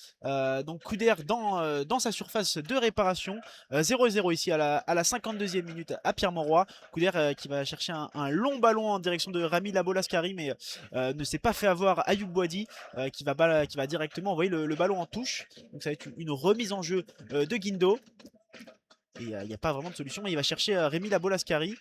Donc Couder dans sa surface de réparation. 0-0 ici à la 52e minute à Pierre-Mauroy. Couder qui va chercher un long ballon en direction de Rami Labolascari, mais ne s'est pas fait avoir Ayoub Boadi qui va directement envoyer le ballon en touche. Donc ça va être une remise en jeu de Guindo. Et il n'y a pas vraiment de solution. Il va chercher Rémi Labolascari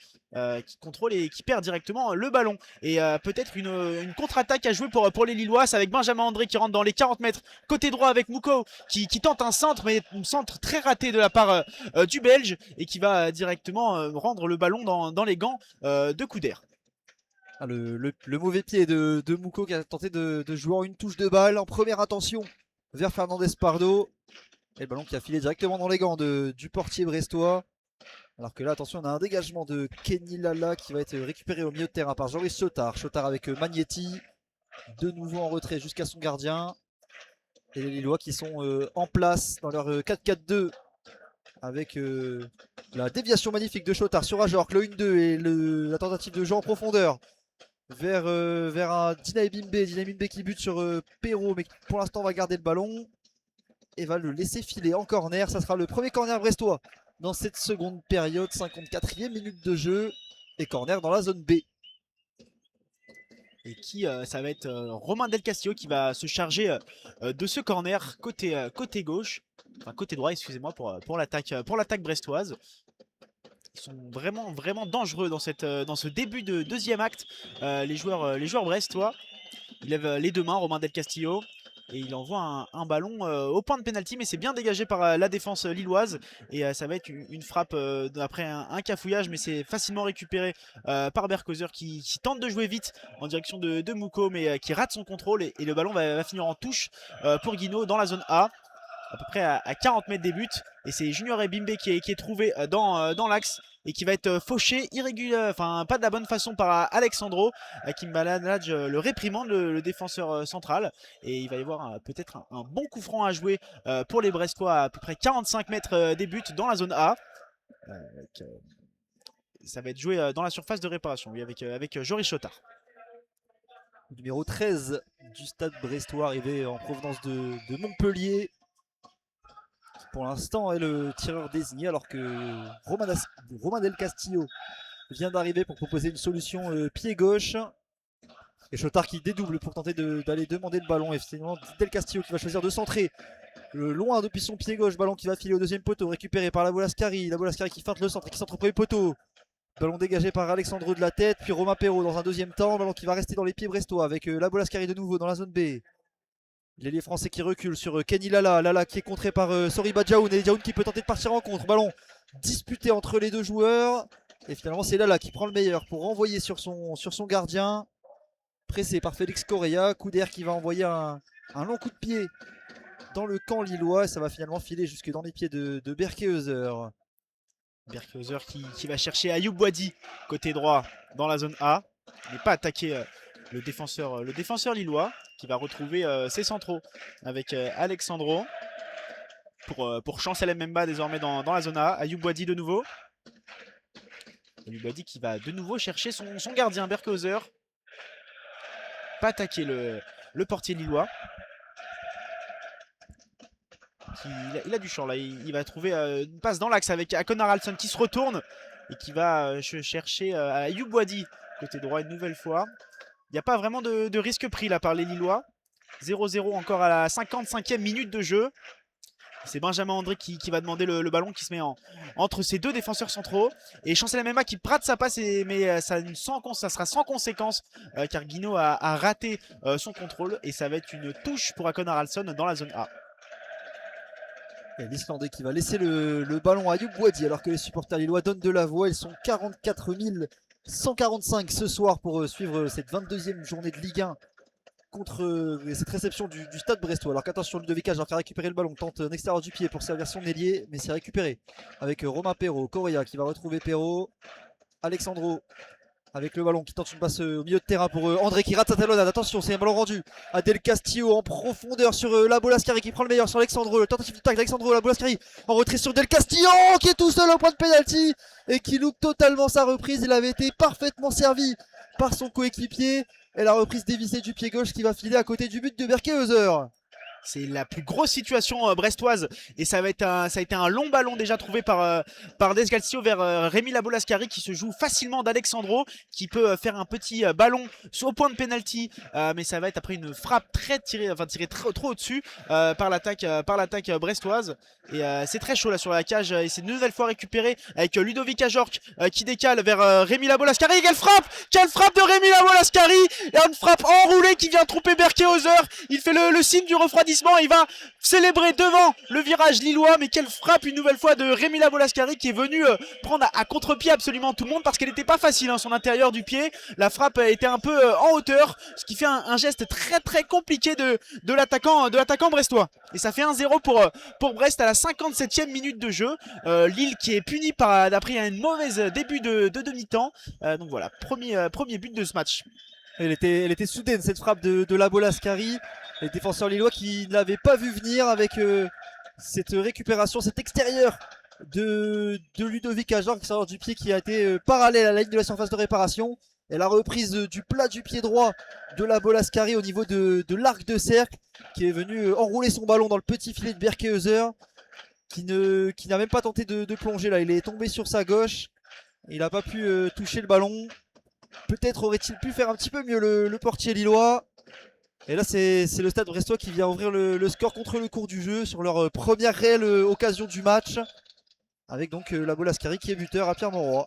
qui contrôle et qui perd directement le ballon. Et peut-être une contre-attaque à jouer pour les Lillois avec Benjamin André qui rentre dans les 40 mètres. Côté droit avec Mouko qui tente un centre, mais un centre très raté de la part du Belge. Et qui va directement rendre le ballon dans les gants de Couder. Ah, le mauvais pied de Mouko qui a tenté de jouer en une touche de balle en première intention vers Fernandez Pardo. Et le ballon qui a filé directement dans les gants du portier brestois. Alors que là, attention, on a un dégagement de Kenny Lala qui va être récupéré au milieu de terrain par Joris Chotard. Chotard avec Magnetti. De nouveau en retrait jusqu'à son gardien. Et les Lillois qui sont en place dans leur 4-4-2. Avec la déviation magnifique de Chotard sur Ajorc, le 1-2 et la tentative de jeu en profondeur. Vers un Dina Bimbe qui bute sur Perrault, mais qui pour l'instant va garder le ballon. Et va le laisser filer en corner. Ça sera le premier corner brestois dans cette seconde période. 54e minute de jeu. Et corner dans la zone B. Et ça va être Romain Del Castillo qui va se charger de ce corner côté gauche. Enfin côté droit, excusez-moi, pour l'attaque brestoise. Ils sont vraiment, vraiment dangereux dans ce début de deuxième acte. Les joueurs brestois. Il lève les deux mains, Romain Del Castillo. Et il envoie un ballon au point de pénalty, mais c'est bien dégagé par la défense lilloise. Et ça va être une frappe après un cafouillage, mais c'est facilement récupéré par Berkehauser qui tente de jouer vite en direction de Mouko, mais qui rate son contrôle. Et le ballon va finir en touche pour Guino dans la zone A, à peu près à 40 mètres des buts. Et c'est Junior Bimbe qui est trouvé dans l'axe et qui va être fauché irrégulier, enfin pas de la bonne façon par Alexandro qui le réprimande, le défenseur central. Et il va y avoir peut-être un bon coup franc à jouer pour les Brestois à peu près 45 mètres des buts dans la zone A. Ça va être joué dans la surface de réparation, oui, avec Joris Chotard. Numéro 13 du stade brestois arrivé en provenance de Montpellier. Pour l'instant est le tireur désigné alors que Romain Del Castillo vient d'arriver pour proposer une solution pied gauche. Et Chotard qui dédouble pour tenter d'aller demander le ballon. Et finalement Del Castillo qui va choisir de centrer. loin depuis son pied gauche. Ballon qui va filer au deuxième poteau, récupéré par la Bolascari. La Bolascari qui feinte le centre et qui centre au premier poteau. Ballon dégagé par Alexandre de la tête, puis Romain Perrault dans un deuxième temps. Ballon qui va rester dans les pieds brestois avec la Bolascari de nouveau dans la zone B. L'ailier français qui recule sur Kenny Lala. Lala qui est contré par Soriba Djaoun. Et Djaoun qui peut tenter de partir en contre. Ballon disputé entre les deux joueurs. Et finalement, c'est Lala qui prend le meilleur pour renvoyer sur son gardien. Pressé par Félix Correa. Coup d'air qui va envoyer un long coup de pied dans le camp lillois. Et ça va finalement filer jusque dans les pieds de Berkeheuser. Berkeheuser qui va chercher Ayoub Boadi côté droit dans la zone A. Il n'est pas attaqué le défenseur lillois qui va retrouver ses centraux avec Alexandro pour Chancel Mbemba désormais dans la zone A. Ayoub Boadi de nouveau. Ayoub Boadi qui va de nouveau chercher son gardien Berkeheuser. Pas attaquer le portier lillois. Il a du champ là, il va trouver une passe dans l'axe avec Akon Haraldsson qui se retourne et qui va chercher Ayoub Boadi côté droit une nouvelle fois. Il n'y a pas vraiment de risque pris là par les Lillois. 0-0 encore à la 55e minute de jeu. C'est Benjamin André qui va demander le ballon qui se met entre ces deux défenseurs centraux. Et Chancel Mbemba qui rate sa passe, mais ça sera sans conséquence car Guino a raté son contrôle. Et ça va être une touche pour Akon Haraldsson dans la zone A. Et l'Islandais qui va laisser le ballon à Ayoub Boadi alors que les supporters lillois donnent de la voix. Ils sont 44 145 ce soir pour suivre cette 22e journée de Ligue 1 contre cette réception du stade brestois. Alors qu'attention, Ludovic Ajor qui a récupéré le ballon, tente un extérieur du pied pour servir son ailier, mais c'est récupéré avec Romain Perrault. Correa qui va retrouver Perrault. Alexandro avec le ballon qui tente une passe au milieu de terrain pour André qui rate sa talonnade. Attention, c'est un ballon rendu à Del Castillo en profondeur sur la Bolascari qui prend le meilleur sur Alexandro. Le tentative de tacle d'Alexandro, la Bolascari en retrait sur Del Castillo qui est tout seul au point de pénalty et qui loupe totalement sa reprise. Il avait été parfaitement servi par son coéquipier. Et la reprise dévissée du pied gauche qui va filer à côté du but de Berkeheuser. C'est la plus grosse situation brestoise et ça a été un long ballon déjà trouvé par Del Castillo vers Rémi Labolascari qui se joue facilement d'Alexandro qui peut faire un petit ballon au point de pénalty mais ça va être après une frappe très tirée trop au-dessus par l'attaque brestoise et c'est très chaud là sur la cage et c'est une nouvelle fois récupéré avec Ludovic Ajorc qui décale vers Rémi Labolascari. Quelle frappe de Rémi Labolascari et une frappe enroulée qui vient tromper Berkeheuser. Il fait le signe du refroidissement. Il va célébrer devant le virage lillois. Mais quelle frappe une nouvelle fois de Rémi Labolascari qui est venu prendre à contre-pied absolument tout le monde parce qu'elle n'était pas facile son intérieur du pied. La frappe était un peu en hauteur, ce qui fait un geste très très compliqué de l'attaquant brestois. Et ça fait 1-0 pour Brest à la 57e minute de jeu. Lille qui est puni d'après un mauvais début de demi-temps. Donc voilà, premier but de ce match. Elle était soudaine cette frappe de la Bolascari. Les défenseurs lillois qui ne l'avaient pas vu venir avec cette récupération, cet extérieur de Ludovic Ajor qui sort du pied qui a été parallèle à la ligne de la surface de réparation. Et la reprise du plat du pied droit de la Bolascari au niveau de l'arc de cercle qui est venu enrouler son ballon dans le petit filet de Berkeheuser qui n'a même pas tenté de plonger là. Il est tombé sur sa gauche. Il n'a pas pu toucher le ballon. Peut-être aurait-il pu faire un petit peu mieux le portier lillois. Et là c'est le stade brestois qui vient ouvrir le score contre le cours du jeu sur leur première réelle occasion du match. Avec donc la Bolascari qui est buteur à Pierre Mauroy.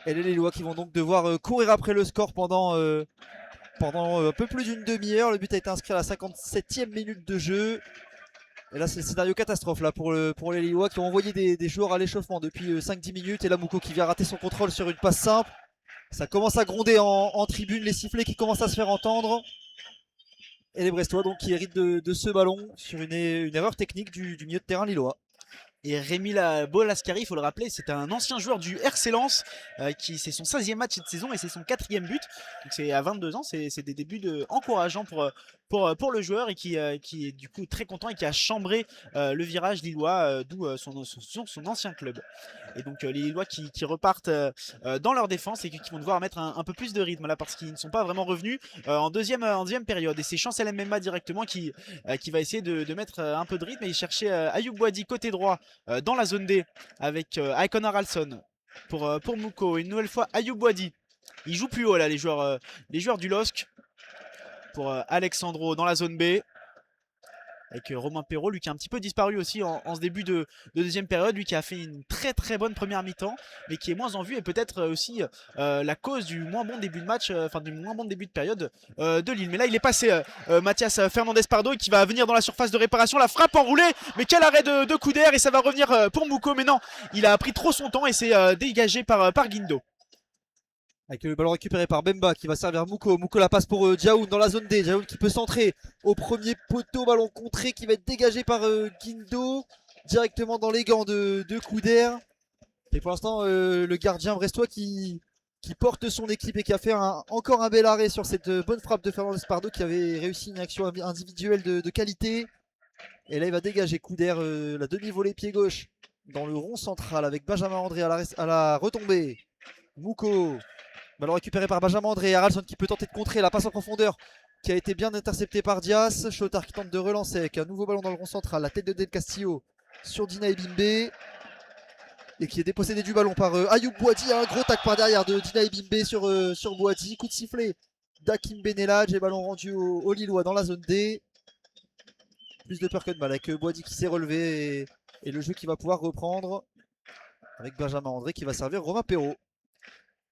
Et les Lillois qui vont donc devoir courir après le score pendant un peu plus d'une demi-heure. Le but a été inscrit à la 57e minute de jeu. Et là c'est le scénario catastrophe là pour les Lillois qui ont envoyé des joueurs à l'échauffement depuis 5-10 minutes. Et là Mouko qui vient rater son contrôle sur une passe simple. Ça commence à gronder en tribune, les sifflets qui commencent à se faire entendre. Et les Brestois donc qui héritent de ce ballon sur une erreur technique du milieu de terrain lillois. Et Rémi Bolascari, il faut le rappeler, c'est un ancien joueur du RC Lens c'est son 16e match cette saison et c'est son 4e but. Donc c'est à 22 ans, c'est des débuts encourageants pour le joueur et qui est du coup très content et qui a chambré le virage lillois, d'où son ancien club. Et donc les Lillois qui repartent dans leur défense et qui vont devoir mettre un peu plus de rythme là parce qu'ils ne sont pas vraiment revenus en deuxième période. Et c'est Chancel Mbemba directement qui va essayer de mettre un peu de rythme et chercher Ayoub Boadi côté droit dans la zone D avec Akon Haraldsson pour Mouko. Une nouvelle fois Ayoub Boadi. Il joue plus haut là les joueurs du LOSC pour Alexandro dans la zone B. avec Romain Perrault, lui qui a un petit peu disparu aussi en ce début de deuxième période, lui qui a fait une très bonne première mi-temps, mais qui est moins en vue et peut-être aussi la cause du moins bon début de match, enfin du moins bon début de période de Lille. Mais là il est passé Mathias Fernandez Pardo qui va venir dans la surface de réparation, la frappe enroulée, mais quel arrêt de Couder et ça va revenir pour Mouko, mais non, il a pris trop son temps et c'est dégagé par Guindo. Avec le ballon récupéré par Bemba qui va servir Mouko. Mouko la passe pour Djaoun dans la zone D. Djaoun qui peut centrer au premier poteau. Ballon contré qui va être dégagé par Guindo. Directement dans les gants de Couder. Et pour l'instant, le gardien brestois qui porte son équipe et qui a fait encore un bel arrêt sur cette bonne frappe de Fernandez Pardo qui avait réussi une action individuelle de qualité. Et là, il va dégager Couder la demi-volée pied gauche dans le rond central avec Benjamin André à la retombée. Mouko. Ballon récupéré par Benjamin André. Haralson qui peut tenter de contrer. La passe en profondeur qui a été bien interceptée par Dias. Chotard qui tente de relancer avec un nouveau ballon dans le rond central. La tête de Del Castillo sur Dina Ebimbe. Et qui est dépossédé du ballon par Ayoub Boadi. Un gros tac par derrière de Dina Ebimbe sur Boadi. Coup de sifflet d'Hakim Benelage. Et ballon rendu au Lillois dans la zone D. Plus de peur que de mal avec Boadi qui s'est relevé. Et le jeu qui va pouvoir reprendre. Avec Benjamin André qui va servir Romain Perrault.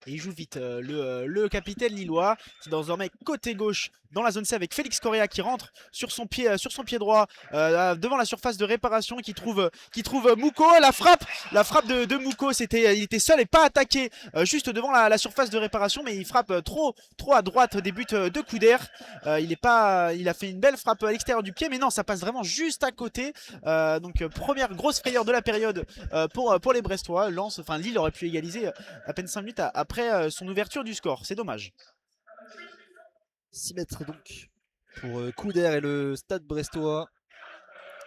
Et il joue vite le capitaine lillois. C'est désormais côté gauche dans la zone C avec Félix Correa qui rentre sur son pied droit devant la surface de réparation qui trouve Mouko. La frappe de Mouko, il était seul et pas attaqué juste devant la surface de réparation, mais il frappe trop à droite des buts de Couder. Il a fait une belle frappe à l'extérieur du pied, mais non, ça passe vraiment juste à côté. Donc première grosse frayeur de la période pour les Brestois. Lille aurait pu égaliser à peine 5 minutes après son ouverture du score. C'est dommage. 6 mètres donc pour Couder et le stade brestois.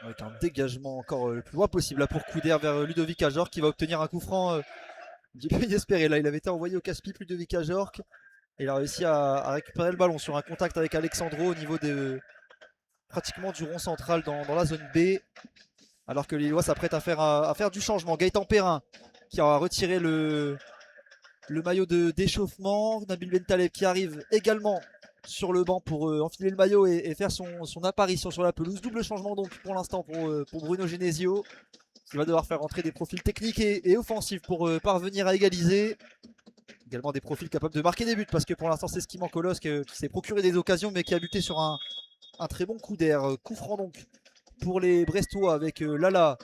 Avec un dégagement encore le plus loin possible là pour Couder vers Ludovic Ajorc qui va obtenir un coup franc inespéré. Là, il avait été envoyé au casse-pied Ludovic Ajorc. Et il a réussi à récupérer le ballon sur un contact avec Alexandro au niveau pratiquement du rond central dans la zone B. Alors que les Lillois s'apprêtent à faire du changement. Gaëtan Perrin qui a retiré le maillot d'échauffement. Nabil Bentaleb qui arrive également sur le banc pour enfiler le maillot et faire son apparition sur la pelouse. Double changement donc pour l'instant pour Bruno Genesio. Il va devoir faire rentrer des profils techniques et offensifs pour parvenir à égaliser. Également des profils capables de marquer des buts parce que pour l'instant c'est ce qui manque au LOSC qui s'est procuré des occasions mais qui a buté sur un très bon coup d'air. Coup franc donc pour les Brestois avec Lala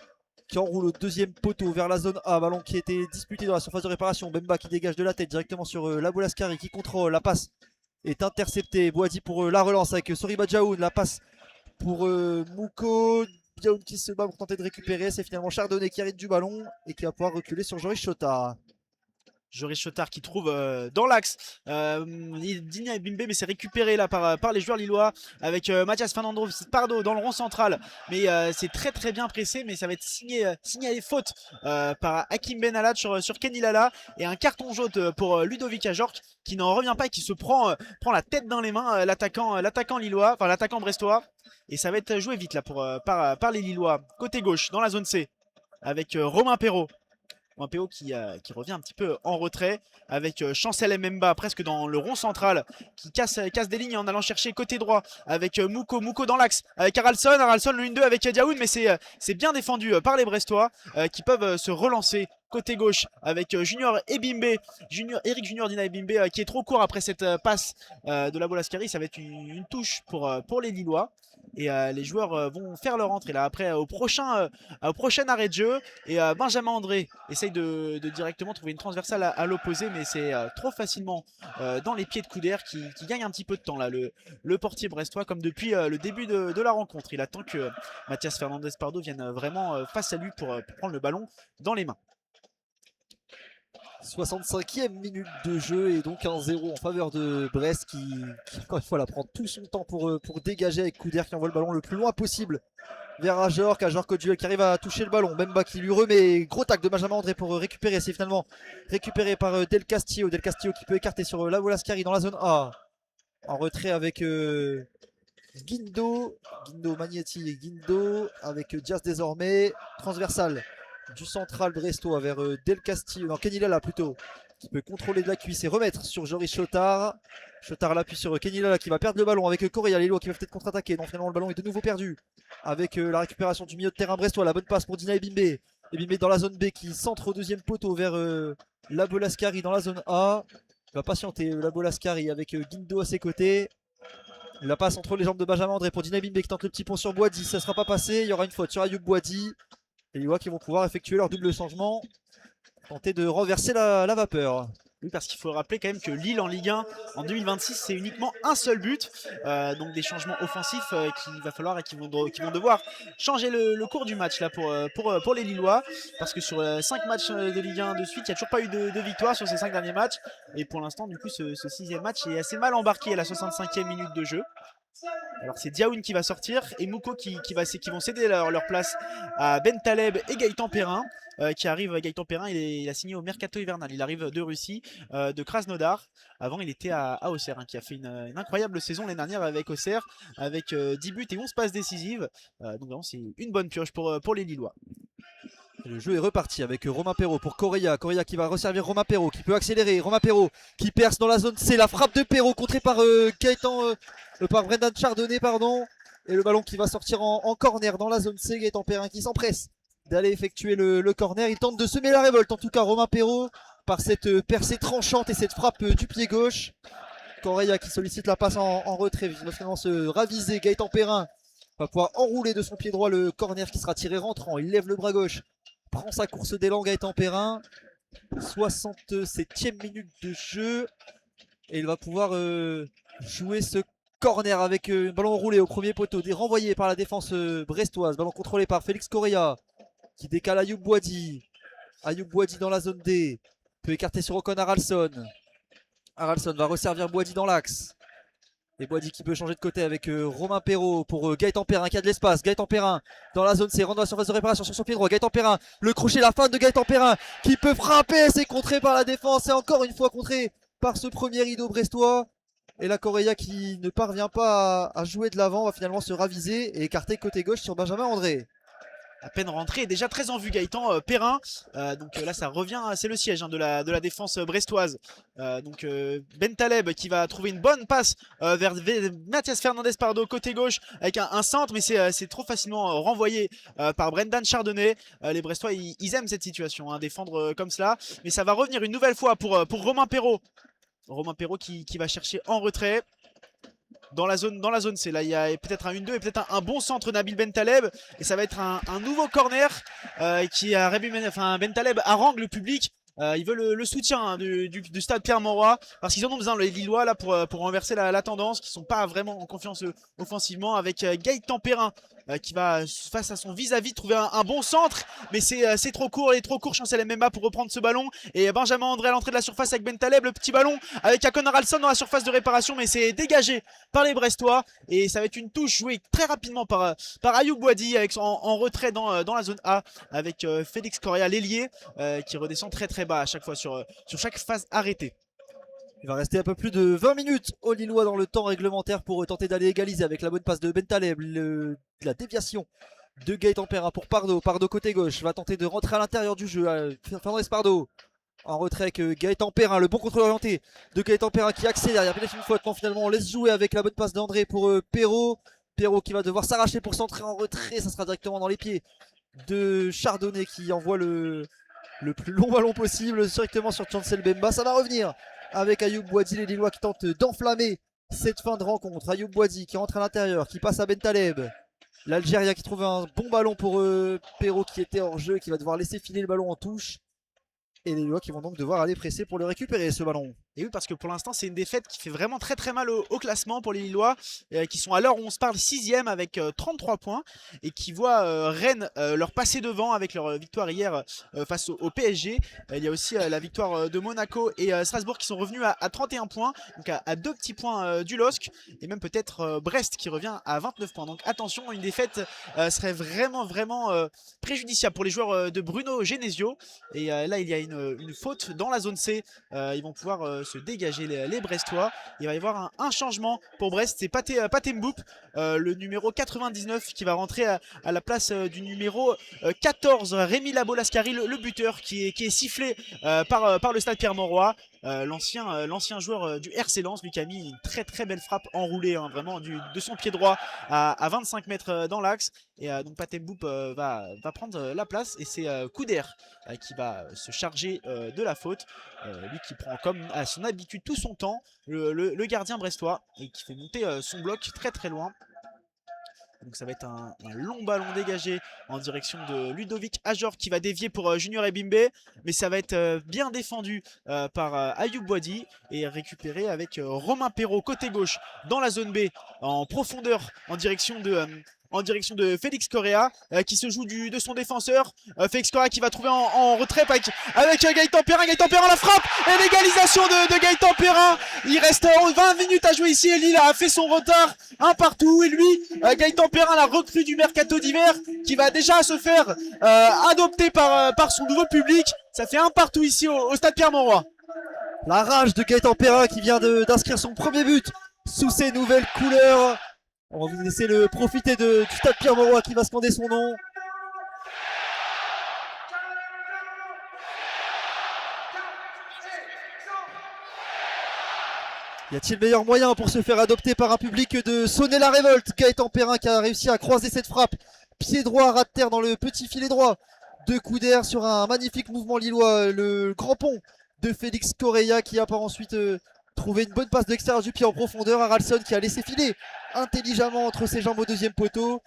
qui enroule au deuxième poteau vers la zone A. Ballon qui était disputé dans la surface de réparation. Bemba qui dégage de la tête directement sur Laboulascari qui contrôle. La passe est interceptée. Boadi pour la relance avec Soriba Djaoun. La passe pour Mouko. Djaoun qui se bat pour tenter de récupérer. C'est finalement Chardonnay qui arrive du ballon et qui va pouvoir reculer sur Joris Chotard. Joris Chotard qui trouve dans l'axe Dina Ebimbe, mais c'est récupéré là par les joueurs lillois avec Mathias Fernandez Pardo dans le rond central, mais c'est très bien pressé, mais ça va être signalé faute par Hakim Benalad sur Kenny Lala et un carton jaune pour Ludovic Ajorc qui n'en revient pas et qui se prend la tête dans les mains, l'attaquant lillois, enfin l'attaquant brestois, et ça va être joué vite là par les Lillois. Côté gauche dans la zone C avec Romain Perrault. Un PO qui revient un petit peu en retrait avec Chancel Mbemba presque dans le rond central qui casse des lignes en allant chercher côté droit avec Mouko dans l'axe avec Haralson le 1-2 avec Djaoun, mais c'est bien défendu par les Brestois qui peuvent se relancer côté gauche avec Junior Ebimbe, Eric Junior Dina Ebimbe qui est trop court après cette passe de la Bolascari. Ça va être une touche pour les Lillois. Et les joueurs vont faire leur entrée là après au prochain arrêt de jeu. Et Benjamin André essaye de directement trouver une transversale à l'opposé, mais c'est trop facilement dans les pieds de Couder qui gagne un petit peu de temps là, le portier brestois, comme depuis le début de la rencontre. Il attend que Mathias Fernandez Pardo vienne vraiment face à lui pour prendre le ballon dans les mains. 65e minute de jeu et donc 1-0 en faveur de Brest qui encore une fois là, prend tout son temps pour dégager avec Couder qui envoie le ballon le plus loin possible vers Ajorc au duel qui arrive à toucher le ballon. Bemba qui lui remet, gros tac de Benjamin André pour récupérer. C'est finalement récupéré par Del Castillo qui peut écarter sur Laboulascari dans la zone A. En retrait avec Guindo Magnetti et Guindo avec Diaz désormais. Transversal du central brestois vers Del Castillo, non Kenny Lala plutôt, qui peut contrôler de la cuisse et remettre sur Joris Chotard. Chotard l'appuie sur Kenny Lala qui va perdre le ballon avec Correa. Les Lillois qui va peut-être contre-attaquer. Non, finalement, le ballon est de nouveau perdu. Avec la récupération du milieu de terrain brestois. La bonne passe pour Dina Ebimbe. Ebimbe dans la zone B qui centre au deuxième poteau vers Labo Lascari dans la zone A. Il va patienter Labo Lascari avec Guindo à ses côtés. La passe entre les jambes de Benjamin André pour Dina Ebimbe qui tente le petit pont sur Boadi. Ça ne sera pas passé. Il y aura une faute sur Ayoub Boadi. Et les Lillois qui vont pouvoir effectuer leur double changement. Tenter de renverser la vapeur. Oui, parce qu'il faut rappeler quand même que Lille en Ligue 1 en 2026 c'est uniquement un seul but, donc des changements offensifs qu'il va falloir et qui vont devoir changer le cours du match là pour les Lillois, parce que sur 5 matchs de Ligue 1 de suite il n'y a toujours pas eu de victoire sur ces 5 derniers matchs, et pour l'instant du coup ce 6e match est assez mal embarqué à la 65e minute de jeu. Alors c'est Diaoun qui va sortir et Mouko qui vont céder leur place à Ben Taleb et Gaëtan Perrin qui arrive. Gaëtan Perrin il a signé au Mercato Hivernal, il arrive de Russie, de Krasnodar. Avant il était à Auxerre qui a fait une incroyable saison l'année dernière avec Auxerre, avec 10 buts et 11 passes décisives, donc vraiment c'est une bonne pioche pour les Lillois. Et le jeu est reparti avec Romain Perrault pour Correa. Correa qui va resservir Romain Perrault, qui peut accélérer. Romain Perrault qui perce dans la zone C. La frappe de Perrault contrée par par Brendan Chardonnay, pardon. Et le ballon qui va sortir en corner dans la zone C. Gaëtan Perrin qui s'empresse d'aller effectuer le corner. Il tente de semer la révolte, en tout cas Romain Perrault, par cette percée tranchante et cette frappe du pied gauche. Correa qui sollicite la passe en retrait. Il va finalement se raviser. Gaëtan Perrin va pouvoir enrouler de son pied droit le corner qui sera tiré rentrant. Il lève le bras gauche. Prend sa course d'élan Gaëtan Perrin. 67e minute de jeu. Et il va pouvoir jouer ce corner avec un ballon roulé au premier poteau. Renvoyé par la défense brestoise. Ballon contrôlé par Félix Correa. Qui décale Ayoub Boadi. Ayoub Boadi dans la zone D. Peut écarter sur Ocon Haralson. Haralson va resservir Boadi dans l'axe. Et Boadi qui peut changer de côté avec Romain Perrault pour Gaëtan Perrin qui a de l'espace. Gaëtan Perrin dans la zone C, rentre dans la surface de réparation sur son pied droit. Gaëtan Perrin, le crochet, la fin de Gaëtan Perrin qui peut frapper. C'est contré par la défense et encore une fois contré par ce premier rideau brestois. Et la Correa qui ne parvient pas à jouer de l'avant va finalement se raviser et écarter côté gauche sur Benjamin André. À peine rentré, déjà très en vue Gaëtan Perrin, donc là ça revient, c'est le siège de la défense brestoise. Donc Ben Taleb qui va trouver une bonne passe vers Mathias Fernandez Pardo côté gauche avec un centre, mais c'est trop facilement renvoyé par Brendan Chardonnay. Les Brestois ils aiment cette situation, défendre comme cela, mais ça va revenir une nouvelle fois pour Romain Perrault. Romain Perrault qui va chercher en retrait. Dans la zone C, là il y a peut-être un 1-2 et peut-être un bon centre Nabil Ben Taleb, et ça va être un nouveau corner qui a Ben Taleb harangue le public. Il veut le soutien du stade Pierre-Mauroy, parce qu'ils en ont besoin les Lillois là pour renverser la tendance, qui sont pas vraiment en confiance offensivement, avec Gaëtan Perrin qui va face à son vis-à-vis trouver un bon centre, mais c'est trop court, il est trop court. Chancel Mbemba pour reprendre ce ballon, et Benjamin André à l'entrée de la surface avec Ben Taleb, le petit ballon avec Akon Haralson dans la surface de réparation, mais c'est dégagé par les Brestois, et ça va être une touche jouée très rapidement par Ayoub Boadi en retrait dans la zone A avec Félix Correa l'ailier qui redescend très bas à chaque fois sur chaque phase arrêtée. Il va rester un peu plus de 20 minutes aux Lillois dans le temps réglementaire pour tenter d'aller égaliser avec la bonne passe de Ben Taleb. La déviation de Gaëtan Perrin pour Pardo. Pardo côté gauche va tenter de rentrer à l'intérieur du jeu. Fernandez Pardo en retrait avec Gaëtan Perrin. Le bon contrôle orienté de Gaëtan Perrin qui accélère. Il y a peut-être une faute. Non, finalement on laisse jouer avec la bonne passe d'André pour Perrault. Perrault qui va devoir s'arracher pour centrer en retrait. Ça sera directement dans les pieds de Chardonnay qui envoie le plus long ballon possible directement sur Chancel Mbemba. Ça va revenir avec Ayoub Boadi, les Lillois qui tentent d'enflammer cette fin de rencontre. Ayoub Boadi qui rentre à l'intérieur, qui passe à Ben Taleb. L'Algérien qui trouve un bon ballon pour Perrault qui était hors jeu et qui va devoir laisser filer le ballon en touche. Et les Lillois qui vont donc devoir aller presser pour le récupérer ce ballon. Et oui, parce que pour l'instant c'est une défaite qui fait vraiment très mal au classement pour les Lillois, qui sont à l'heure où on se parle 6ème avec 33 points, et qui voient Rennes leur passer devant avec leur victoire hier face au PSG. Il y a aussi la victoire de Monaco et Strasbourg qui sont revenus à 31 points, donc à 2 petits points du LOSC, et même peut-être Brest qui revient à 29 points. Donc attention, une défaite serait vraiment préjudiciable pour les joueurs de Bruno Genesio. Et là il y a une faute dans la zone C. Ils vont pouvoir se dégager les Brestois. Il va y avoir un changement pour Brest. C'est Pathé Mboup, le numéro 99, qui va rentrer à la place du numéro 14, Rémi Labo-Lascari, le buteur qui est sifflé par le stade Pierre-Mauroy. L'ancien joueur du RC Lens, lui qui a mis une très belle frappe enroulée, hein, vraiment de son pied droit à 25 mètres dans l'axe. Et donc Pathé Mboup va prendre la place, et c'est Couder qui va se charger de la faute. Lui qui prend comme à son habitude tout son temps, le gardien brestois, et qui fait monter son bloc très loin. Donc ça va être un long ballon dégagé en direction de Ludovic Ajor, qui va dévier pour Junior Ebimbe. Mais ça va être bien défendu par Ayoub Boadi, et récupéré avec Romain Perrault côté gauche dans la zone B, en profondeur en direction de Félix Correa, qui se joue de son défenseur. Félix Correa qui va trouver en retrait avec Gaëtan Perrin. Gaëtan Perrin, la frappe et l'égalisation de Gaëtan Perrin. Il reste 20 minutes à jouer ici, et Lille a fait son retard un partout. Et lui, Gaëtan Perrin, la recrue du mercato d'hiver, qui va déjà se faire adopter par son nouveau public. Ça fait un partout ici au stade Pierre-Mauroy. La rage de Gaëtan Perrin qui vient d'inscrire son premier but sous ses nouvelles couleurs. On va vous laisser profiter du stade Pierre-Mauroy qui va scander son nom. Y a-t-il meilleur moyen pour se faire adopter par un public que de sonner la révolte? Gaëtan Perrin qui a réussi à croiser cette frappe. Pied droit, ras de terre dans le petit filet droit de Couder sur un magnifique mouvement lillois. Le grand pont de Félix Correa qui a par ensuite trouvé une bonne passe de l'extérieur du pied en profondeur. Haraldsson qui a laissé filer intelligemment entre ses jambes au deuxième poteau.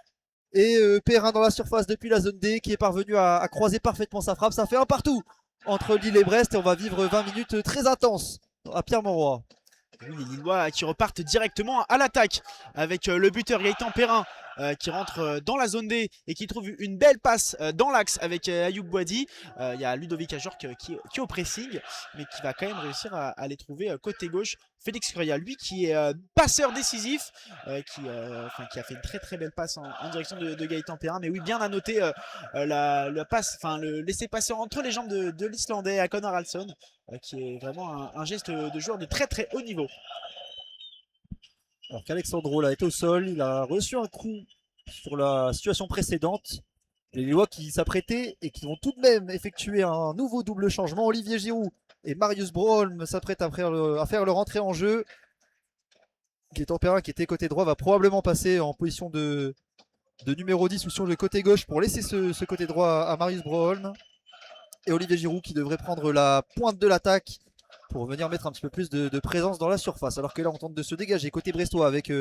Et Perrin dans la surface depuis la zone D qui est parvenu à croiser parfaitement sa frappe. Ça fait un partout entre Lille et Brest, et on va vivre 20 minutes très intenses à Pierre-Mauroy. Oui, les Lillois qui repartent directement à l'attaque avec le buteur Gaëtan Perrin qui rentre dans la zone D et qui trouve une belle passe dans l'axe avec Ayoub Boadi. Il y a Ludovic Ajor qui est au pressing, mais qui va quand même réussir à les trouver côté gauche. Félix Correa, lui qui est passeur décisif, qui a fait une très belle passe en direction de Gaëtan Perrin. Mais oui, bien à noter la passe, le laisser passer entre les jambes de l'Islandais à Connor Haraldsson, qui est vraiment un geste de joueur de très haut niveau. Alors qu'Alexandro là est au sol, il a reçu un coup sur la situation précédente. Les Lillois qui s'apprêtaient et qui vont tout de même effectuer un nouveau double changement. Olivier Giroud et Marius Broholm s'apprêtent à faire leur entrée en jeu. Gaëtan Perrin qui était côté droit va probablement passer en position de numéro 10 ou sur le côté gauche pour laisser ce côté droit à Marius Broholm. Et Olivier Giroud qui devrait prendre la pointe de l'attaque pour venir mettre un petit peu plus de présence dans la surface. Alors que là on tente de se dégager côté brestois avec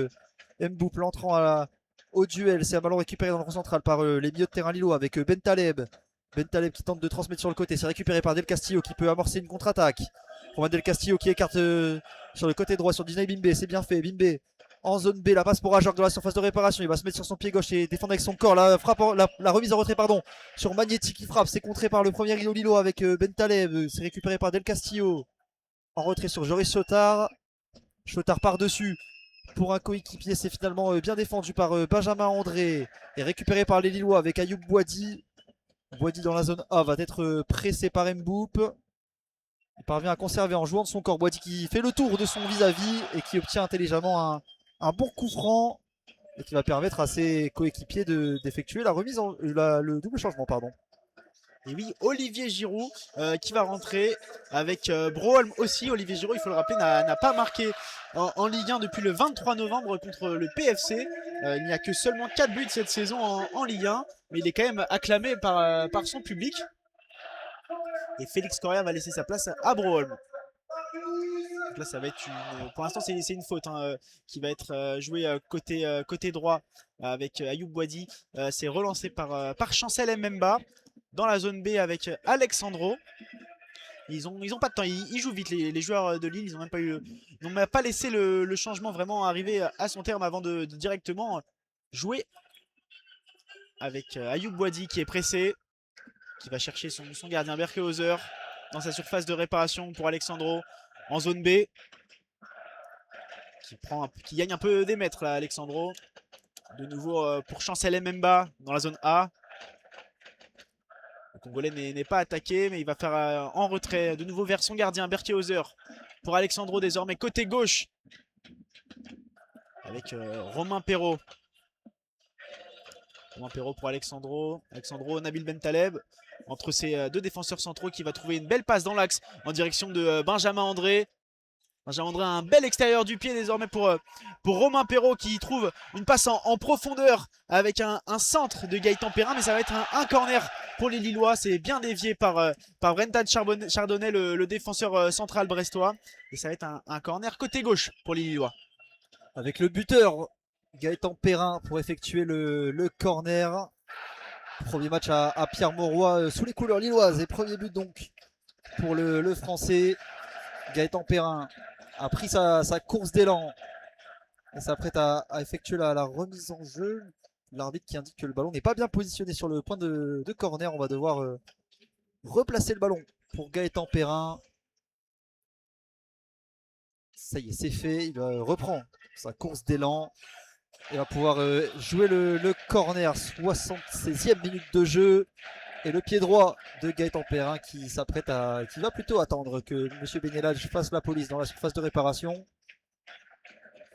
Mboup l'entrant au duel. C'est un ballon récupéré dans le rond central par les milieux de terrain lillois avec Ben Taleb. Ben Taleb qui tente de transmettre sur le côté. C'est récupéré par Del Castillo qui peut amorcer une contre-attaque. Romain Del Castillo qui écarte sur le côté droit sur Disney Bimbe. C'est bien fait. Bimbe en zone B. La passe pour Ajorc dans la surface de réparation. Il va se mettre sur son pied gauche et défendre avec son corps. La remise en retrait sur Magnetti qui frappe. C'est contré par le premier Rio Lillo avec Ben Taleb. C'est récupéré par Del Castillo. En retrait sur Joris Chotard. Chotard par-dessus pour un coéquipier. C'est finalement bien défendu par Benjamin André. Et récupéré par les Lillois avec Ayoub Boadi. Boadi dans la zone A va être pressé par Mboup. Il parvient à conserver en jouant de son corps. Boadi qui fait le tour de son vis-à-vis et qui obtient intelligemment un bon coup franc. Et qui va permettre à ses coéquipiers d'effectuer le double changement. Et oui, Olivier Giroud qui va rentrer avec Broholm aussi. Olivier Giroud, il faut le rappeler, n'a pas marqué en Ligue 1 depuis le 23 novembre contre le PFC. Il n'y a que seulement 4 buts cette saison en Ligue 1, mais il est quand même acclamé par son public. Et Félix Correa va laisser sa place à Broholm. Donc là, ça va être pour l'instant, c'est une faute qui va être jouée côté droit avec Ayoub Boadi. C'est relancé par Chancel Mbemba dans la zone B avec Alexandro. Ils ont pas de temps, ils jouent vite les joueurs de Lille. Ils n'ont même pas laissé le changement vraiment arriver à son terme avant de directement jouer avec Ayoub Boadi qui est pressé, qui va chercher son gardien Berkehauser dans sa surface de réparation pour Alexandro en zone B, qui gagne un peu des mètres là, Alexandro. De nouveau pour Chancel Mbemba dans la zone A. Donc Congolais n'est pas attaqué, mais il va faire en retrait de nouveau vers son gardien, Berkehauser. Pour Alexandro désormais, côté gauche. Avec Romain Perrault. Romain Perrault pour Alexandro. Alexandro, Nabil Bentaleb. Entre ces deux défenseurs centraux qui va trouver une belle passe dans l'axe en direction de Benjamin André. Benjamin André a un bel extérieur du pied désormais pour Romain Perrault qui trouve une passe en profondeur avec un centre de Gaëtan Perrin, mais ça va être un corner pour les Lillois. C'est bien dévié par Brendan Chardonnay, le défenseur central brestois. Et ça va être un corner côté gauche pour les Lillois. Avec le buteur Gaëtan Perrin pour effectuer le corner. Premier match à Pierre Mauroy sous les couleurs lilloises et premier but donc pour le français. Gaëtan Perrin a pris sa course d'élan et s'apprête à effectuer la remise en jeu. L'arbitre qui indique que le ballon n'est pas bien positionné sur le point de corner. On va devoir replacer le ballon pour Gaëtan Perrin. Ça y est, c'est fait. Il reprend sa course d'élan. Il va pouvoir jouer le corner. 76e minute de jeu. Et le pied droit de Gaëtan Perrin qui s'apprête qui va plutôt attendre que M. Benelage fasse la police dans la surface de réparation.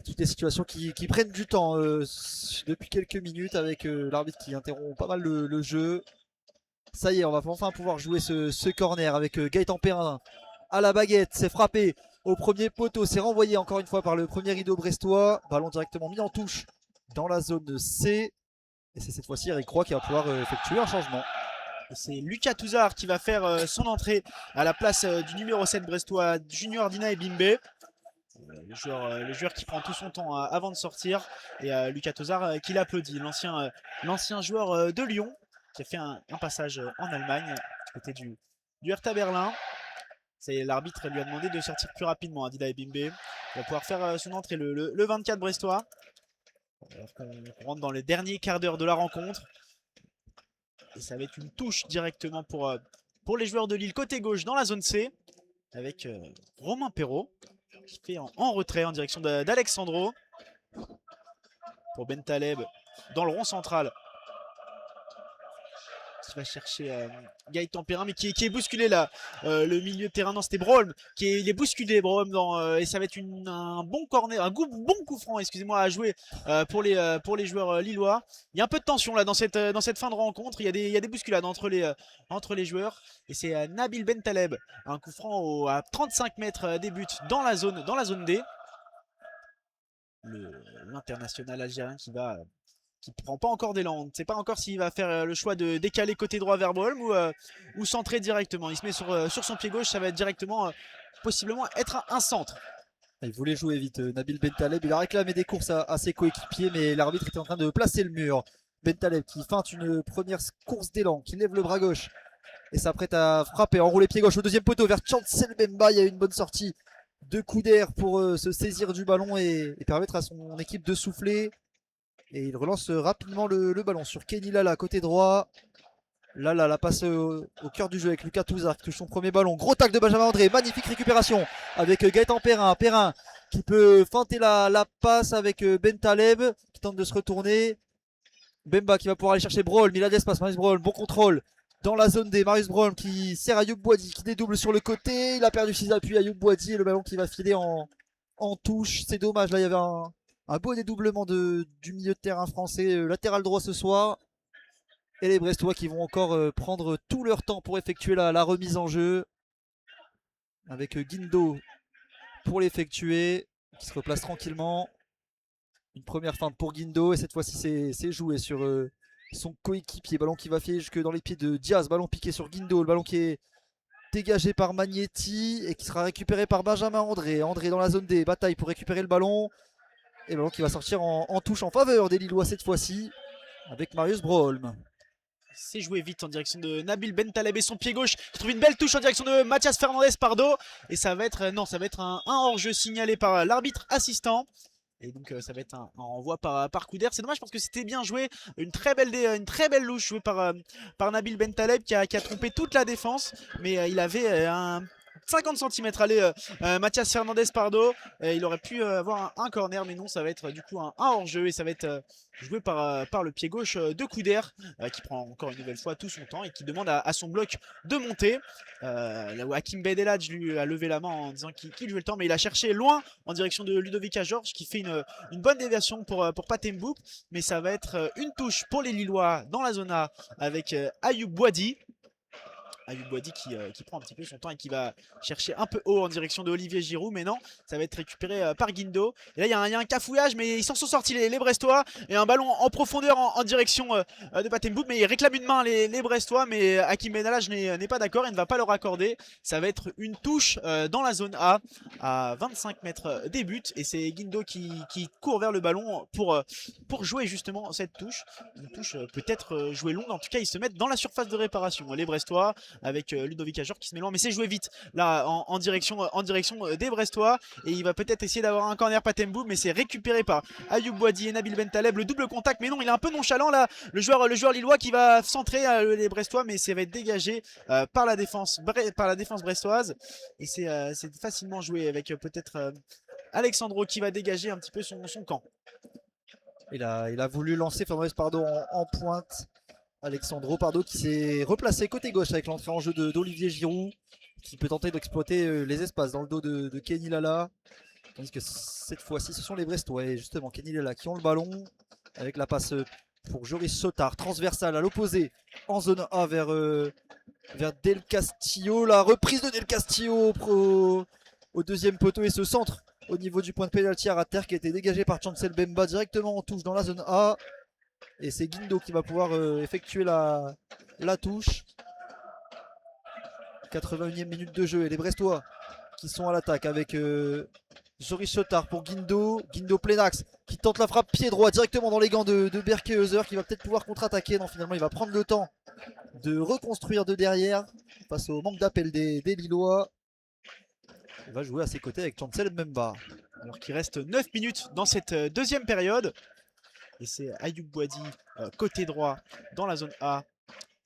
Toutes des situations qui prennent du temps depuis quelques minutes avec l'arbitre qui interrompt pas mal le jeu. Ça y est, on va enfin pouvoir jouer ce corner avec Gaëtan Perrin à la baguette. C'est frappé au premier poteau. C'est renvoyé encore une fois par le premier rideau brestois. Ballon directement mis en touche dans la zone C. Et c'est cette fois-ci Eric Roy qui va pouvoir effectuer un changement. C'est Lucas Touzard qui va faire son entrée à la place du numéro 7 brestois, Junior Dina et Bimbe. Le joueur qui prend tout son temps avant de sortir. Et Lucas Touzard qui l'applaudit, l'ancien joueur de Lyon qui a fait un passage en Allemagne du côté du Hertha Berlin. L'arbitre lui a demandé de sortir plus rapidement à Dina et Bimbe. Il va pouvoir faire son entrée le 24 brestois. Alors qu'on rentre dans les derniers quarts d'heure de la rencontre. Et ça va être une touche directement pour les joueurs de Lille côté gauche dans la zone C. Avec Romain Perrault qui fait en retrait en direction d'Alexandro. Pour Bentaleb dans le rond central. Qui va chercher Gaëtan Perrin, mais qui est bousculé là. Le milieu de terrain, non, c'était Brolm. Il est bousculé, Brolm, et ça va être un bon corner, bon coup franc, excusez-moi, à jouer pour les joueurs lillois. Il y a un peu de tension là dans cette fin de rencontre. Il y a des bousculades entre les joueurs. Et c'est Nabil Bentaleb, un coup franc à 35 mètres des buts dans la zone D. L'international algérien qui prend pas encore d'élan. On ne sait pas encore s'il va faire le choix de décaler côté droit vers Brolm ou centrer directement. Il se met sur son pied gauche, ça va être directement, possiblement être un centre. Il voulait jouer vite, Nabil Bentaleb. Il a réclamé des courses à ses coéquipiers, mais l'arbitre était en train de placer le mur. Bentaleb qui feinte une première course d'élan, qui lève le bras gauche et s'apprête à frapper, enrouler pied gauche au deuxième poteau vers Chancel Bemba. Il y a une bonne sortie de coup d'air pour se saisir du ballon et permettre à son équipe de souffler. Et il relance rapidement le ballon sur Kenny Lala, côté droit. Lala la passe au cœur du jeu avec Lucas Touzard qui touche son premier ballon. Gros tacle de Benjamin André, magnifique récupération avec Gaëtan Perrin. Perrin qui peut feinter la passe avec Bentaleb qui tente de se retourner. Bemba qui va pouvoir aller chercher Brolm, il a de l'espace, Marius Brolm, bon contrôle dans la zone D. Marius Brolm qui sert à Youb Boadi qui dédouble sur le côté. Il a perdu 6 appuis à Youb Boadi et le ballon qui va filer en touche. C'est dommage, là il y avait un beau dédoublement du milieu de terrain français, latéral droit ce soir. Et les Brestois qui vont encore prendre tout leur temps pour effectuer la remise en jeu. Avec Guindo pour l'effectuer, qui se replace tranquillement. Une première feinte pour Guindo et cette fois-ci c'est joué sur son coéquipier. Ballon qui va filer jusque dans les pieds de Diaz. Ballon piqué sur Guindo, le ballon qui est dégagé par Magnetti et qui sera récupéré par Benjamin André. André dans la zone D, bataille pour récupérer le ballon. Et le ballon qui va sortir en touche en faveur des Lillois cette fois-ci avec Marius Brolm. C'est joué vite en direction de Nabil Bentaleb et son pied gauche qui trouve une belle touche en direction de Mathias Fernandez Pardo. Et ça va être un hors-jeu signalé par l'arbitre assistant. Et donc ça va être un renvoi par coup d'air. C'est dommage parce que c'était bien joué. Une très belle louche jouée par Nabil Bentaleb qui a trompé toute la défense. Mais il avait 50 cm. Allez, Mathias Fernandez Pardo. Il aurait pu avoir un corner, mais non, ça va être du coup un hors-jeu et ça va être joué par le pied gauche de Couder, qui prend encore une nouvelle fois tout son temps et qui demande à son bloc de monter. Là où Hakim Bedelhadj lui a levé la main en disant qu'il jouait le temps, mais il a cherché loin en direction de Ludovica Georges qui fait une bonne déviation pour Patem-Bouk, mais ça va être une touche pour les Lillois dans la zone A avec Ayoub Boadi. Ayoub Boadi qui prend un petit peu son temps et qui va chercher un peu haut en direction de Olivier Giroud, mais non, ça va être récupéré par Guindo. Et là, il y a un cafouillage, mais ils s'en sont sortis les Brestois. Et un ballon en profondeur en direction de Patem-Bouk, mais il réclame une main les Brestois, mais Hakim Bedelhadj n'est pas d'accord, il ne va pas leur accorder. Ça va être une touche dans la zone A, à 25 mètres des buts, et c'est Guindo qui court vers le ballon pour jouer justement cette touche. Une touche peut-être jouée longue, en tout cas, ils se mettent dans la surface de réparation, les Brestois, avec Ludovic Ajor qui se met loin, mais c'est joué vite là en direction des Brestois, et il va peut-être essayer d'avoir un corner Patem-Bouk, mais c'est récupéré par Ayoub Boadi et Nabil Bentaleb. Le double contact, mais non, il est un peu nonchalant là, le joueur lillois qui va centrer les Brestois, mais ça va être dégagé par la défense brestoise, et c'est facilement joué avec peut-être Alexandro qui va dégager un petit peu son camp. Il a voulu lancer Fernandez Pardo en pointe. Alexandro Pardo qui s'est replacé côté gauche avec l'entrée en jeu d'Olivier Giroud, qui peut tenter d'exploiter les espaces dans le dos de Kenny Lala. Tandis que cette fois-ci, ce sont les Brestois et justement Kenny Lala qui ont le ballon avec la passe pour Joris Sotard, transversale à l'opposé en zone A vers Del Castillo. La reprise de Del Castillo au deuxième poteau et ce centre au niveau du point de pénalty à terre qui a été dégagé par Chancel Bemba directement en touche dans la zone A. Et c'est Guindo qui va pouvoir effectuer la touche. 81e minute de jeu et les Brestois qui sont à l'attaque avec Joris Sotard pour Guindo. Guindo plein axe qui tente la frappe pied droit directement dans les gants de Berkehauser qui va peut-être pouvoir contre-attaquer. Non, finalement il va prendre le temps de reconstruire de derrière face au manque d'appel des Lillois. Il va jouer à ses côtés avec Chancel Mbemba. Alors qu'il reste 9 minutes dans cette deuxième période. Et c'est Ayoub Boadi côté droit dans la zone A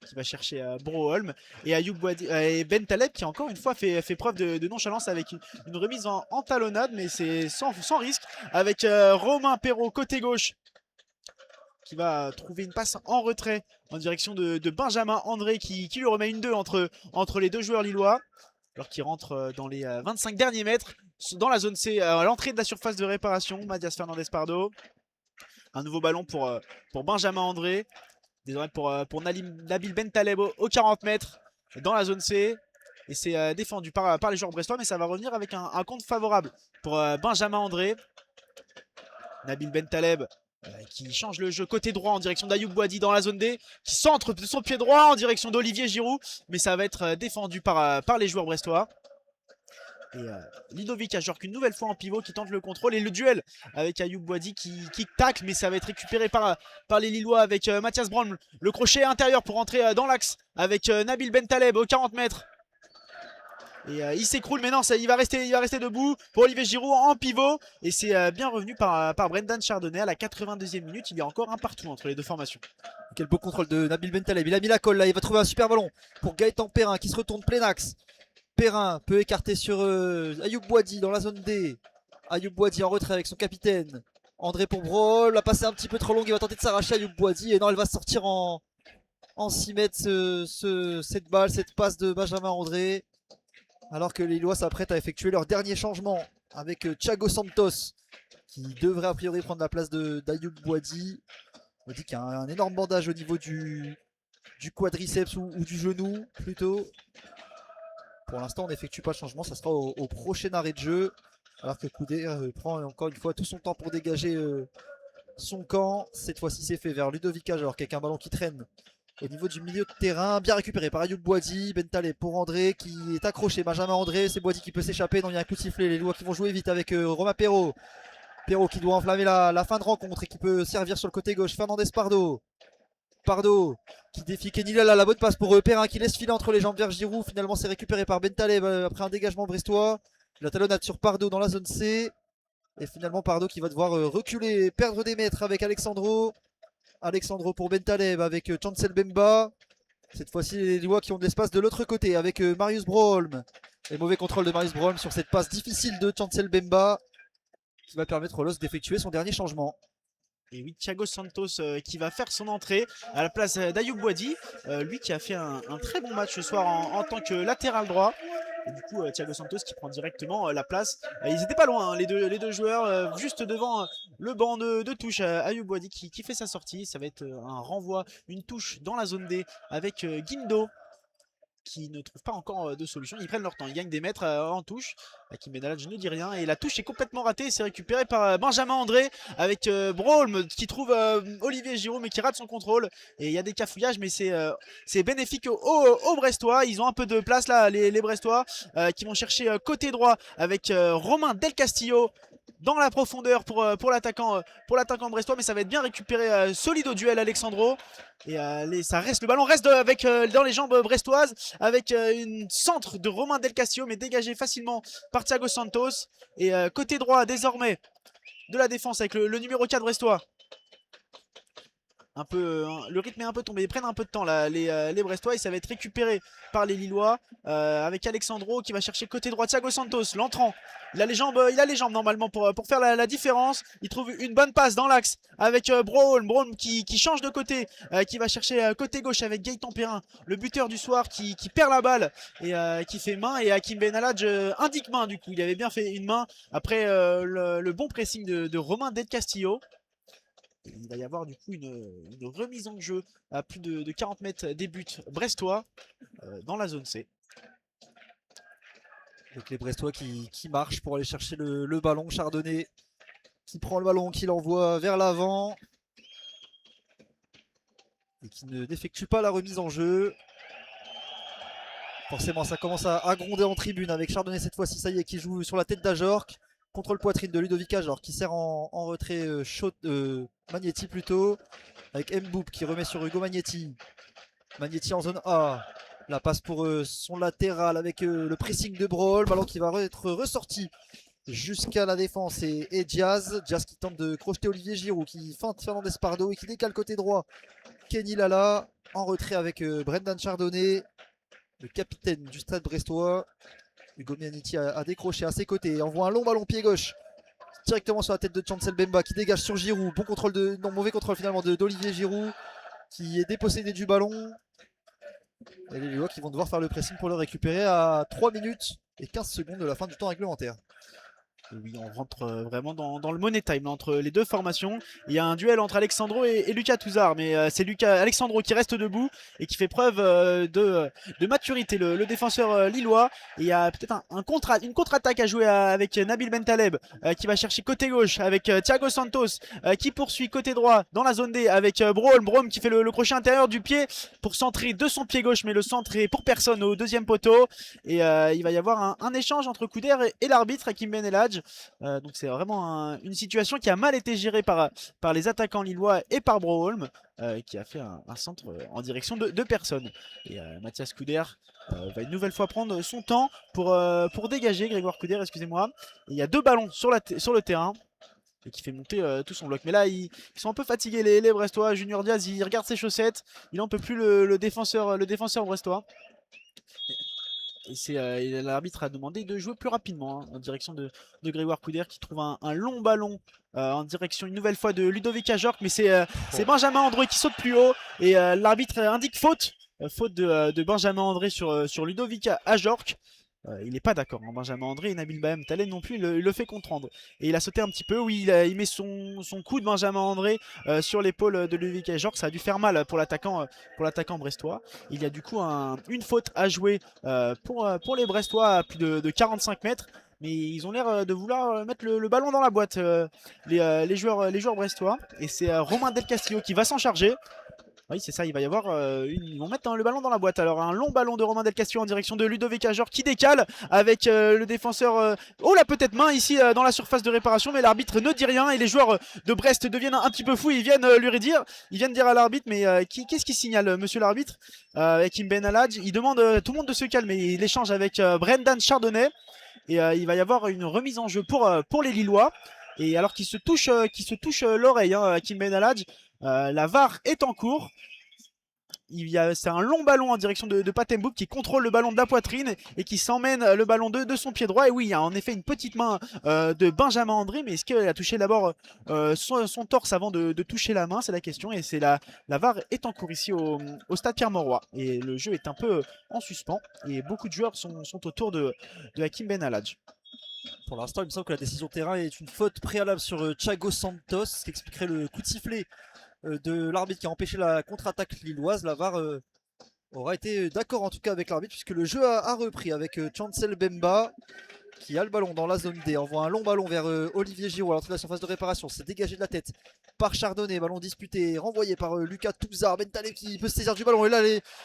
qui va chercher Broholm, et Ayoub Boadi et Bentaleb qui encore une fois fait preuve de nonchalance avec une remise en talonnade, mais c'est sans risque, avec Romain Perrault côté gauche qui va trouver une passe en retrait en direction de Benjamin André qui lui remet une 2 entre les deux joueurs lillois, alors qu'il rentre dans les 25 derniers mètres dans la zone C, à l'entrée de la surface de réparation. Mathias Fernandez Pardo. Un nouveau ballon pour Benjamin André. Désormais pour Nabil Bentaleb au 40 mètres dans la zone C. Et c'est défendu par les joueurs brestois, mais ça va revenir avec un compte favorable pour Benjamin André. Nabil Bentaleb qui change le jeu côté droit en direction d'Ayoub Boadi dans la zone D, qui centre de son pied droit en direction d'Olivier Giroud, mais ça va être défendu par les joueurs brestois. Et Ludovic Ajorc une nouvelle fois en pivot qui tente le contrôle et le duel avec Ayoub Boadi qui tacle, mais ça va être récupéré par les Lillois avec Mathias Braun. Le crochet intérieur pour entrer dans l'axe avec Nabil Bentaleb au 40 mètres. Et il s'écroule, mais non, il va rester debout pour Olivier Giroud en pivot. Et c'est bien revenu par Brendan Chardonnay à la 82e minute. Il y a encore un partout entre les deux formations. Quel beau contrôle de Nabil Bentaleb. Il a mis la colle là, il va trouver un super ballon pour Gaëtan Perrin qui se retourne plein axe. Perrin peut écarter sur Ayoub Boadi dans la zone D. Ayoub Boadi en retrait avec son capitaine. André pour Brol, la passe est un petit peu trop longue, il va tenter de s'arracher Ayoub Boadi. Et non, elle va sortir en 6 mètres cette balle, cette passe de Benjamin André. Alors que les Lillois s'apprêtent à effectuer leur dernier changement avec Thiago Santos qui devrait a priori prendre la place d'Ayoub Boadi. On dit qu'il y a un énorme bandage au niveau du quadriceps ou du genou plutôt. Pour l'instant, on n'effectue pas le changement, ça sera au prochain arrêt de jeu. Alors que Couder prend encore une fois tout son temps pour dégager son camp. Cette fois-ci, c'est fait vers Ludovic Ajorc avec un ballon qui traîne au niveau du milieu de terrain. Bien récupéré par Ayoub Boadi. Bentaleb pour André qui est accroché. Benjamin André, c'est Boadi qui peut s'échapper. Non, il y a un coup de sifflet. Les Lillois qui vont jouer vite avec Romain Perrault. Perrault qui doit enflammer la fin de rencontre et qui peut servir sur le côté gauche. Fernandez Pardo. Pardo qui défie Kenny Lala, la bonne passe pour Perrin qui laisse filer entre les jambes vers Giroud. Finalement c'est récupéré par Bentaleb après un dégagement brestois. La talonnade sur Pardo dans la zone C. Et finalement Pardo qui va devoir reculer, perdre des mètres avec Alexandro. Alexandro pour Bentaleb avec Chancel Bemba. Cette fois-ci, les Lillois qui ont de l'espace de l'autre côté avec Marius Broholm. Et mauvais contrôle de Marius Broholm sur cette passe difficile de Chancel Bemba qui va permettre au LOS d'effectuer son dernier changement. Et oui, Thiago Santos qui va faire son entrée à la place d'Ayoub Boadi, lui qui a fait un très bon match ce soir en tant que latéral droit. Et du coup, Thiago Santos qui prend directement la place. Ils étaient pas loin, hein, les deux joueurs, juste devant le banc de touche. Ayoub Boadi qui fait sa sortie. Ça va être un renvoi, une touche dans la zone D avec Guindo qui ne trouvent pas encore de solution. Ils prennent leur temps, ils gagnent des mètres en touche. Hakim Benalaj ne dit rien et la touche est complètement ratée. C'est récupéré par Benjamin André avec Broholm qui trouve Olivier Giroud mais qui rate son contrôle. Et il y a des cafouillages, mais c'est bénéfique aux Brestois. Ils ont un peu de place là, les Brestois, qui vont chercher côté droit avec Romain Del Castillo dans la profondeur pour l'attaquant brestois, mais ça va être bien récupéré, solide au duel Alexandro. Et ça reste, le ballon reste avec dans les jambes brestoises avec une centre de Romain Del Castillo, mais dégagé facilement par Thiago Santos. Et côté droit désormais de la défense avec le numéro 4 brestois. Le rythme est un peu tombé, ils prennent un peu de temps là, les Brestois, et ça va être récupéré par les Lillois avec Alexandro qui va chercher côté droit Thiago Santos, l'entrant. Il a les jambes normalement pour faire la différence. Il trouve une bonne passe dans l'axe avec Broholm qui change de côté, qui va chercher côté gauche avec Gaëtan Perrin, le buteur du soir qui perd la balle et qui fait main. Et Hakim Benalaj indique main, du coup il avait bien fait une main après le bon pressing de Romain Del Castillo. Il va y avoir du coup une remise en jeu à plus de 40 mètres des buts brestois dans la zone C. Donc les Brestois qui marchent pour aller chercher le ballon. Chardonnay qui prend le ballon, qui l'envoie vers l'avant. Et qui ne n'effectue pas la remise en jeu. Forcément ça commence à gronder en tribune avec Chardonnay cette fois-ci, ça y est, qui joue sur la tête d'Ajorc. Contrôle poitrine de Ludovic Ajorc qui sert en retrait Magnetti plutôt. Avec Mboub qui remet sur Hugo Magnetti. Magnetti en zone A. La passe pour son latéral avec le pressing de Broholm. Ballon qui va être ressorti jusqu'à la défense et Diaz. Diaz qui tente de crocheter Olivier Giroud, qui feinte Fernandez Pardo et qui décale côté droit. Kenny Lala en retrait avec Brendan Chardonnay, le capitaine du stade brestois. Hugo Magnetti a décroché à ses côtés et envoie un long ballon pied gauche directement sur la tête de Chancel Bemba qui dégage sur Giroud. Bon contrôle mauvais contrôle finalement d'Olivier Giroud qui est dépossédé du ballon. Et les Lillois qui vont devoir faire le pressing pour le récupérer à 3 minutes et 15 secondes de la fin du temps réglementaire. Oui, on rentre vraiment dans le money time là, entre les deux formations. Il y a un duel entre Alexandro et Lucas Touzard, mais c'est Alexandro qui reste debout et qui fait preuve de maturité, le défenseur lillois. Et il y a peut-être une contre-attaque à jouer avec Nabil Bentaleb qui va chercher côté gauche avec Thiago Santos qui poursuit côté droit dans la zone D avec Broholm qui fait le crochet intérieur du pied pour centrer de son pied gauche, mais le centre est pour personne au deuxième poteau. Et il va y avoir un échange entre Couder et l'arbitre Hakim Benelhadj. Donc c'est vraiment une situation qui a mal été gérée par les attaquants lillois et par Broholm qui a fait un centre en direction de personnes. Et Mathias Couder va une nouvelle fois prendre son temps pour dégager Grégoire Couder, excusez-moi. Il y a deux ballons sur le terrain et qui fait monter tout son bloc. Mais là, ils sont un peu fatigués les Brestois. Junior Diaz, il regarde ses chaussettes. Il n'en peut plus le défenseur brestois. Et l'arbitre a demandé de jouer plus rapidement en direction de Grégoire Couder qui trouve un long ballon en direction une nouvelle fois de Ludovic Ajorc. Mais c'est Benjamin André qui saute plus haut et l'arbitre indique faute. Faute de Benjamin André sur Ludovic Ajorc. Il n'est pas d'accord, hein. Benjamin André et Nabil Bahem Taleb non plus, il le fait comprendre. Et il a sauté un petit peu, oui, il met son coup de Benjamin André sur l'épaule de Ludovic Ajorc. Ça a dû faire mal pour l'attaquant brestois. Il y a du coup une faute à jouer pour les Brestois à plus de 45 mètres. Mais ils ont l'air de vouloir mettre le ballon dans la boîte, les joueurs brestois. Et c'est Romain Del Castillo qui va s'en charger. Oui, c'est ça, il va y avoir ils vont mettre le ballon dans la boîte. Alors un long ballon de Romain Del Castillo en direction de Ludovic Ajorc qui décale avec le défenseur. Oh là, peut-être main ici dans la surface de réparation, mais l'arbitre ne dit rien et les joueurs de Brest deviennent un petit peu fous. Ils viennent dire à l'arbitre, mais qu'est-ce qu'il signale, monsieur l'arbitre avec Hakim Benalhadj. Il demande tout le monde de se calmer. Il échange avec Brendan Chardonnay et il va y avoir une remise en jeu pour les Lillois. Et alors qu'il se touche l'oreille, Hakim Benalhadj. La VAR est en cours c'est un long ballon en direction de Pat Mboup qui contrôle le ballon de la poitrine et qui s'emmène le ballon de son pied droit. Et oui, il y a en effet une petite main de Benjamin André, mais est-ce qu'elle a touché d'abord son torse avant de toucher la main? C'est la question. Et c'est la VAR est en cours ici au stade Pierre-Mauroy. Et le jeu est un peu en suspens. Et beaucoup de joueurs sont autour de Hakim Ben Haladj. Pour l'instant, il me semble que la décision de terrain est une faute préalable sur Thiago Santos, ce qui expliquerait le coup de sifflet de l'arbitre qui a empêché la contre-attaque lilloise. La VAR aura été d'accord en tout cas avec l'arbitre puisque le jeu a repris avec Chancel Bemba qui a le ballon dans la zone D, envoie un long ballon vers Olivier Giroud à l'entrée de la surface de réparation, c'est dégagé de la tête par Chardonnay, ballon disputé, renvoyé par Lucas Touzard, Bentaleb qui peut se saisir du ballon et là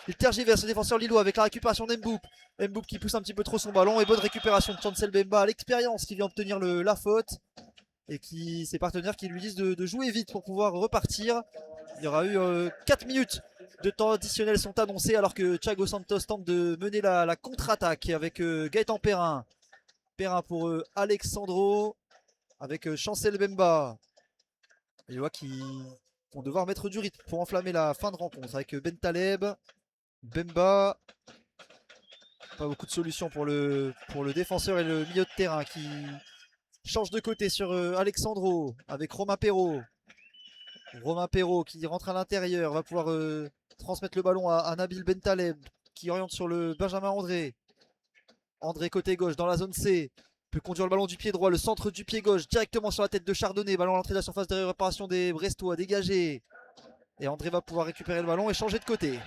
il tergiverse ce défenseur lillois avec la récupération d'Mboup, Mboup qui pousse un petit peu trop son ballon et bonne récupération de Chancel Bemba, l'expérience qui vient obtenir la faute et ses partenaires qui lui disent de jouer vite pour pouvoir repartir. Il y aura eu 4 minutes de temps additionnel sont annoncés alors que Thiago Santos tente de mener la contre-attaque avec Gaëtan Perrin. Perrin pour Alexandro avec Chancel Bemba. Les Lois qui vont devoir mettre du rythme pour enflammer la fin de rencontre avec Bentaleb, Bemba. Pas beaucoup de solutions pour le défenseur et le milieu de terrain qui change de côté sur Alexandro avec Romain Perrault. Romain Perrault qui rentre à l'intérieur va pouvoir transmettre le ballon à Nabil Bentaleb qui oriente sur le Benjamin André. André côté gauche dans la zone C. Peut conduire le ballon du pied droit, le centre du pied gauche directement sur la tête de Chardonnay. Ballon à l'entrée de la surface de réparation des Brestois, dégagé. Et André va pouvoir récupérer le ballon et changer de côté.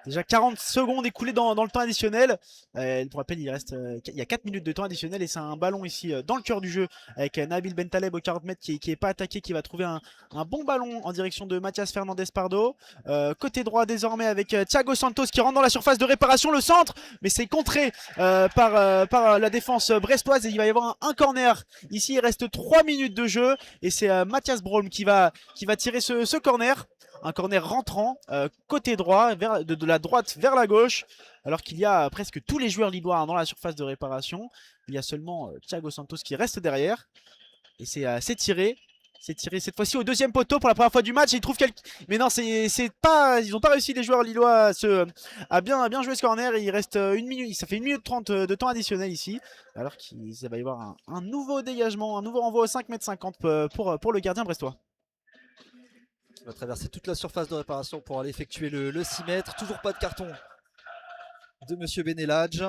Déjà 40 secondes écoulées dans le temps additionnel. Pour rappel, il y a 4 minutes de temps additionnel et c'est un ballon ici dans le cœur du jeu avec Nabil Bentaleb au 40 mètres qui est pas attaqué, qui va trouver un bon ballon en direction de Mathias Fernandez Pardo. Côté droit désormais avec Thiago Santos qui rentre dans la surface de réparation, le centre, mais c'est contré par la défense brestoise et il va y avoir un corner. Ici, il reste 3 minutes de jeu et c'est Mathias Braum qui va tirer ce corner. Un corner rentrant côté droit, de la droite vers la gauche, alors qu'il y a presque tous les joueurs lillois dans la surface de réparation. Il y a seulement Thiago Santos qui reste derrière. Et c'est tiré. C'est tiré cette fois-ci au deuxième poteau pour la première fois du match. Et ils trouvent mais non, c'est pas. Ils n'ont pas réussi les joueurs lillois à bien jouer ce corner. Et il reste 1 minute. Ça fait 1 minute 30 de temps additionnel ici. Alors qu'il va y avoir un nouveau dégagement, un nouveau renvoi au 5,50 m pour le gardien brestois. Il va traverser toute la surface de réparation pour aller effectuer le 6 mètres. Toujours pas de carton de Monsieur Ben Haladj.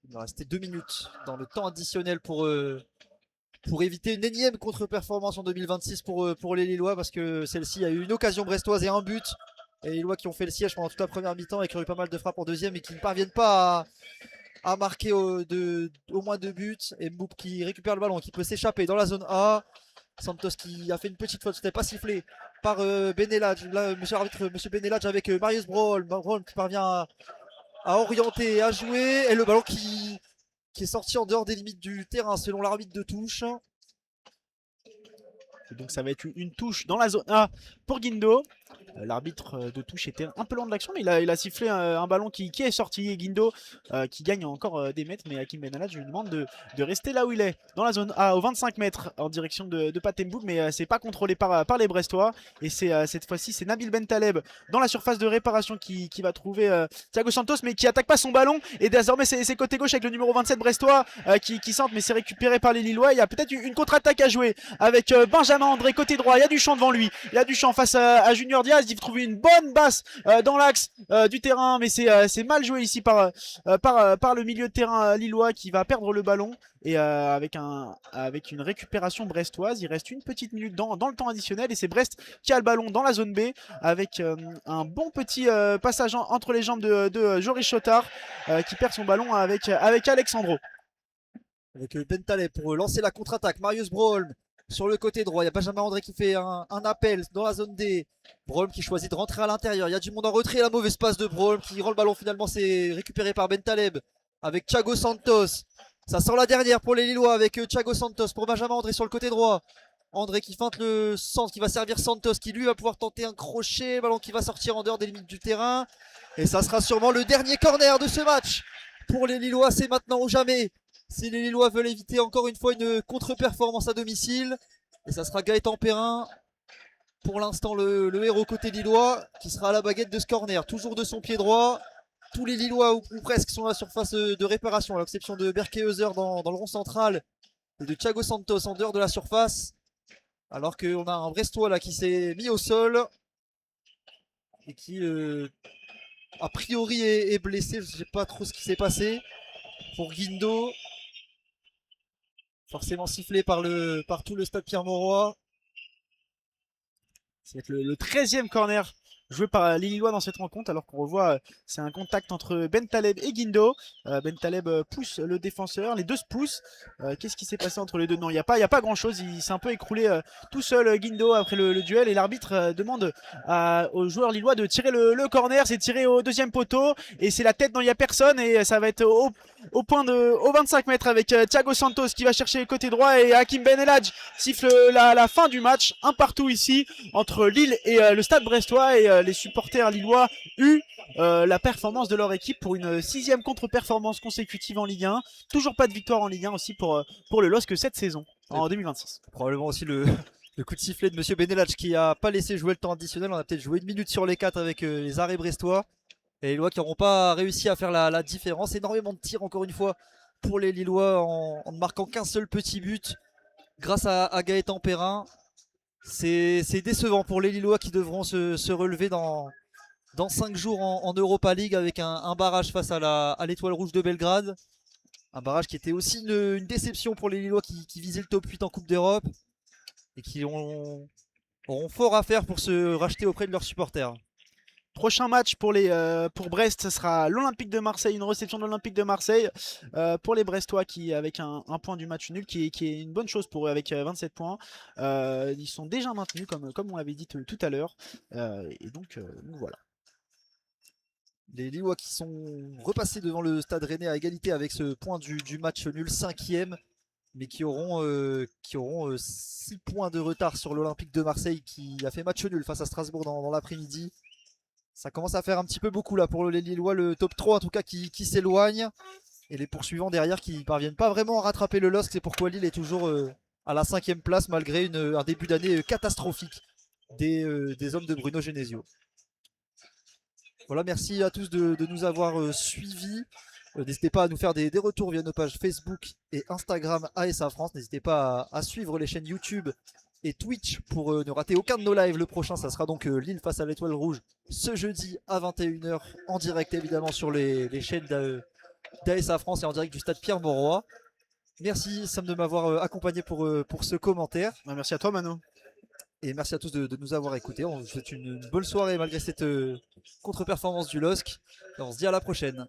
Il va rester 2 minutes dans le temps additionnel pour éviter une énième contre-performance en 2026 pour les Lillois parce que celle-ci a eu une occasion brestoise et un but. Et les Lillois qui ont fait le siège pendant toute la première mi-temps et qui ont eu pas mal de frappes en deuxième et qui ne parviennent pas à marquer au moins 2 buts. Et Mboup qui récupère le ballon, qui peut s'échapper dans la zone A. Santos qui a fait une petite faute, c'était pas sifflé par Ben Haladj. Là, monsieur l'arbitre, monsieur Ben Haladj avec Marius Braum. Braum qui parvient à orienter, à jouer. Et le ballon qui est sorti en dehors des limites du terrain selon l'arbitre de touche. Et donc ça va être une touche dans la zone A pour Guindo. L'arbitre de touche était un peu loin de l'action, mais il a sifflé un ballon qui est sorti. Et Guindo qui gagne encore des mètres, mais Hakim Ben Haladj lui demande de rester là où il est, dans la zone A, aux 25 mètres, en direction de Pat Mboup, mais c'est pas contrôlé par les Brestois. Et cette fois-ci, c'est Nabil Bentaleb dans la surface de réparation qui va trouver Thiago Santos, mais qui attaque pas son ballon. Et désormais, c'est côté gauche avec le numéro 27 Brestois qui centre, mais c'est récupéré par les Lillois. Il y a peut-être une contre-attaque à jouer avec Benjamin André côté droit. Il y a du champ devant lui, il y a du champ face à Junior Diaz. Il trouve une bonne basse dans l'axe du terrain, mais c'est mal joué ici par le milieu de terrain lillois qui va perdre le ballon. Et avec une récupération brestoise, il reste une petite minute dans le temps additionnel et c'est Brest qui a le ballon dans la zone B avec un bon petit passage entre les jambes de Joris Chotard qui perd son ballon avec Alexandro. Avec Bentaleb pour lancer la contre-attaque, Marius Braum sur le côté droit, il y a Benjamin André qui fait un appel dans la zone D. Braum qui choisit de rentrer à l'intérieur. Il y a du monde en retrait, la mauvaise passe de Braum qui rend le ballon. Finalement, c'est récupéré par Bentaleb avec Thiago Santos. Ça sent la dernière pour les Lillois avec Thiago Santos pour Benjamin André sur le côté droit. André qui feinte le centre, qui va servir Santos, qui lui va pouvoir tenter un crochet. Ballon qui va sortir en dehors des limites du terrain. Et ça sera sûrement le dernier corner de ce match. Pour les Lillois, c'est maintenant ou jamais. Si les Lillois veulent éviter encore une fois une contre-performance à domicile. Et ça sera Gaëtan Perrin pour l'instant le héros côté lillois qui sera à la baguette de ce corner, toujours de son pied droit. Tous les Lillois ou presque sont à la surface de réparation, à l'exception de Berkehauser dans le rond central et de Thiago Santos en dehors de la surface. Alors qu'on a un Brestois là qui s'est mis au sol et qui a priori est blessé. Je ne sais pas trop ce qui s'est passé pour Guindo. Forcément sifflé par tout le stade Pierre-Mauroy. C'est le 13e corner joué par les Lillois dans cette rencontre, alors qu'on revoit c'est un contact entre Bentaleb et Guindo. Bentaleb pousse le défenseur, les deux se poussent. Qu'est-ce qui s'est passé entre les deux? Non, il n'y a pas grand chose, il s'est un peu écroulé tout seul Guindo après le duel, et l'arbitre demande aux joueurs lillois de tirer le corner. C'est tiré au deuxième poteau et c'est la tête, non il n'y a personne, et ça va être au 25 mètres avec Thiago Santos qui va chercher le côté droit, et Hakim Ben Elhadj siffle la fin du match. Un partout ici entre Lille et le stade brestois, et les supporters lillois eu la performance de leur équipe pour une 6e contre-performance consécutive en Ligue 1. Toujours pas de victoire en Ligue 1 aussi pour le LOSC cette saison, en 2026. Probablement aussi le coup de sifflet de Monsieur Ben Elhadj qui a pas laissé jouer le temps additionnel. On a peut-être joué 1 minute sur les 4 avec les arrêts brestois. Et les Lillois qui n'auront pas réussi à faire la différence. Énormément de tirs encore une fois pour les Lillois en ne marquant qu'un seul petit but grâce à Gaëtan Perrin. C'est décevant pour les Lillois qui devront se relever dans 5 jours en Europa League avec un barrage face à l'Étoile Rouge de Belgrade. Un barrage qui était aussi une déception pour les Lillois qui visaient le top 8 en Coupe d'Europe et qui auront fort à faire pour se racheter auprès de leurs supporters. Prochain match pour Brest, ce sera l'Olympique de Marseille, une réception de l'Olympique de Marseille pour les Brestois qui, avec un point du match nul, qui est une bonne chose pour eux avec 27 points. Ils sont déjà maintenus comme on l'avait dit tout à l'heure. Et donc voilà. Les Lillois qui sont repassés devant le Stade Rennais à égalité avec ce point du match nul, 5e, mais qui auront 6 points de retard sur l'Olympique de Marseille qui a fait match nul face à Strasbourg dans l'après-midi. Ça commence à faire un petit peu beaucoup là pour les Lillois, le top 3 en tout cas qui s'éloigne, et les poursuivants derrière qui ne parviennent pas vraiment à rattraper le LOSC. C'est pourquoi Lille est toujours à la 5e place malgré un début d'année catastrophique des hommes de Bruno Genesio. Voilà, merci à tous de nous avoir suivis. N'hésitez pas à nous faire des retours via nos pages Facebook et Instagram ASA France. N'hésitez pas à suivre les chaînes YouTube et Twitch pour ne rater aucun de nos lives. Le prochain, ça sera donc Lille face à l'Étoile Rouge ce jeudi à 21 h en direct évidemment sur les chaînes d'ASA France et en direct du stade Pierre-Mauroy. Merci Sam de m'avoir accompagné pour ce commentaire. Merci à toi Mano. Et merci à tous de nous avoir écoutés. On vous souhaite une bonne soirée malgré cette contre-performance du LOSC. Et on se dit à la prochaine.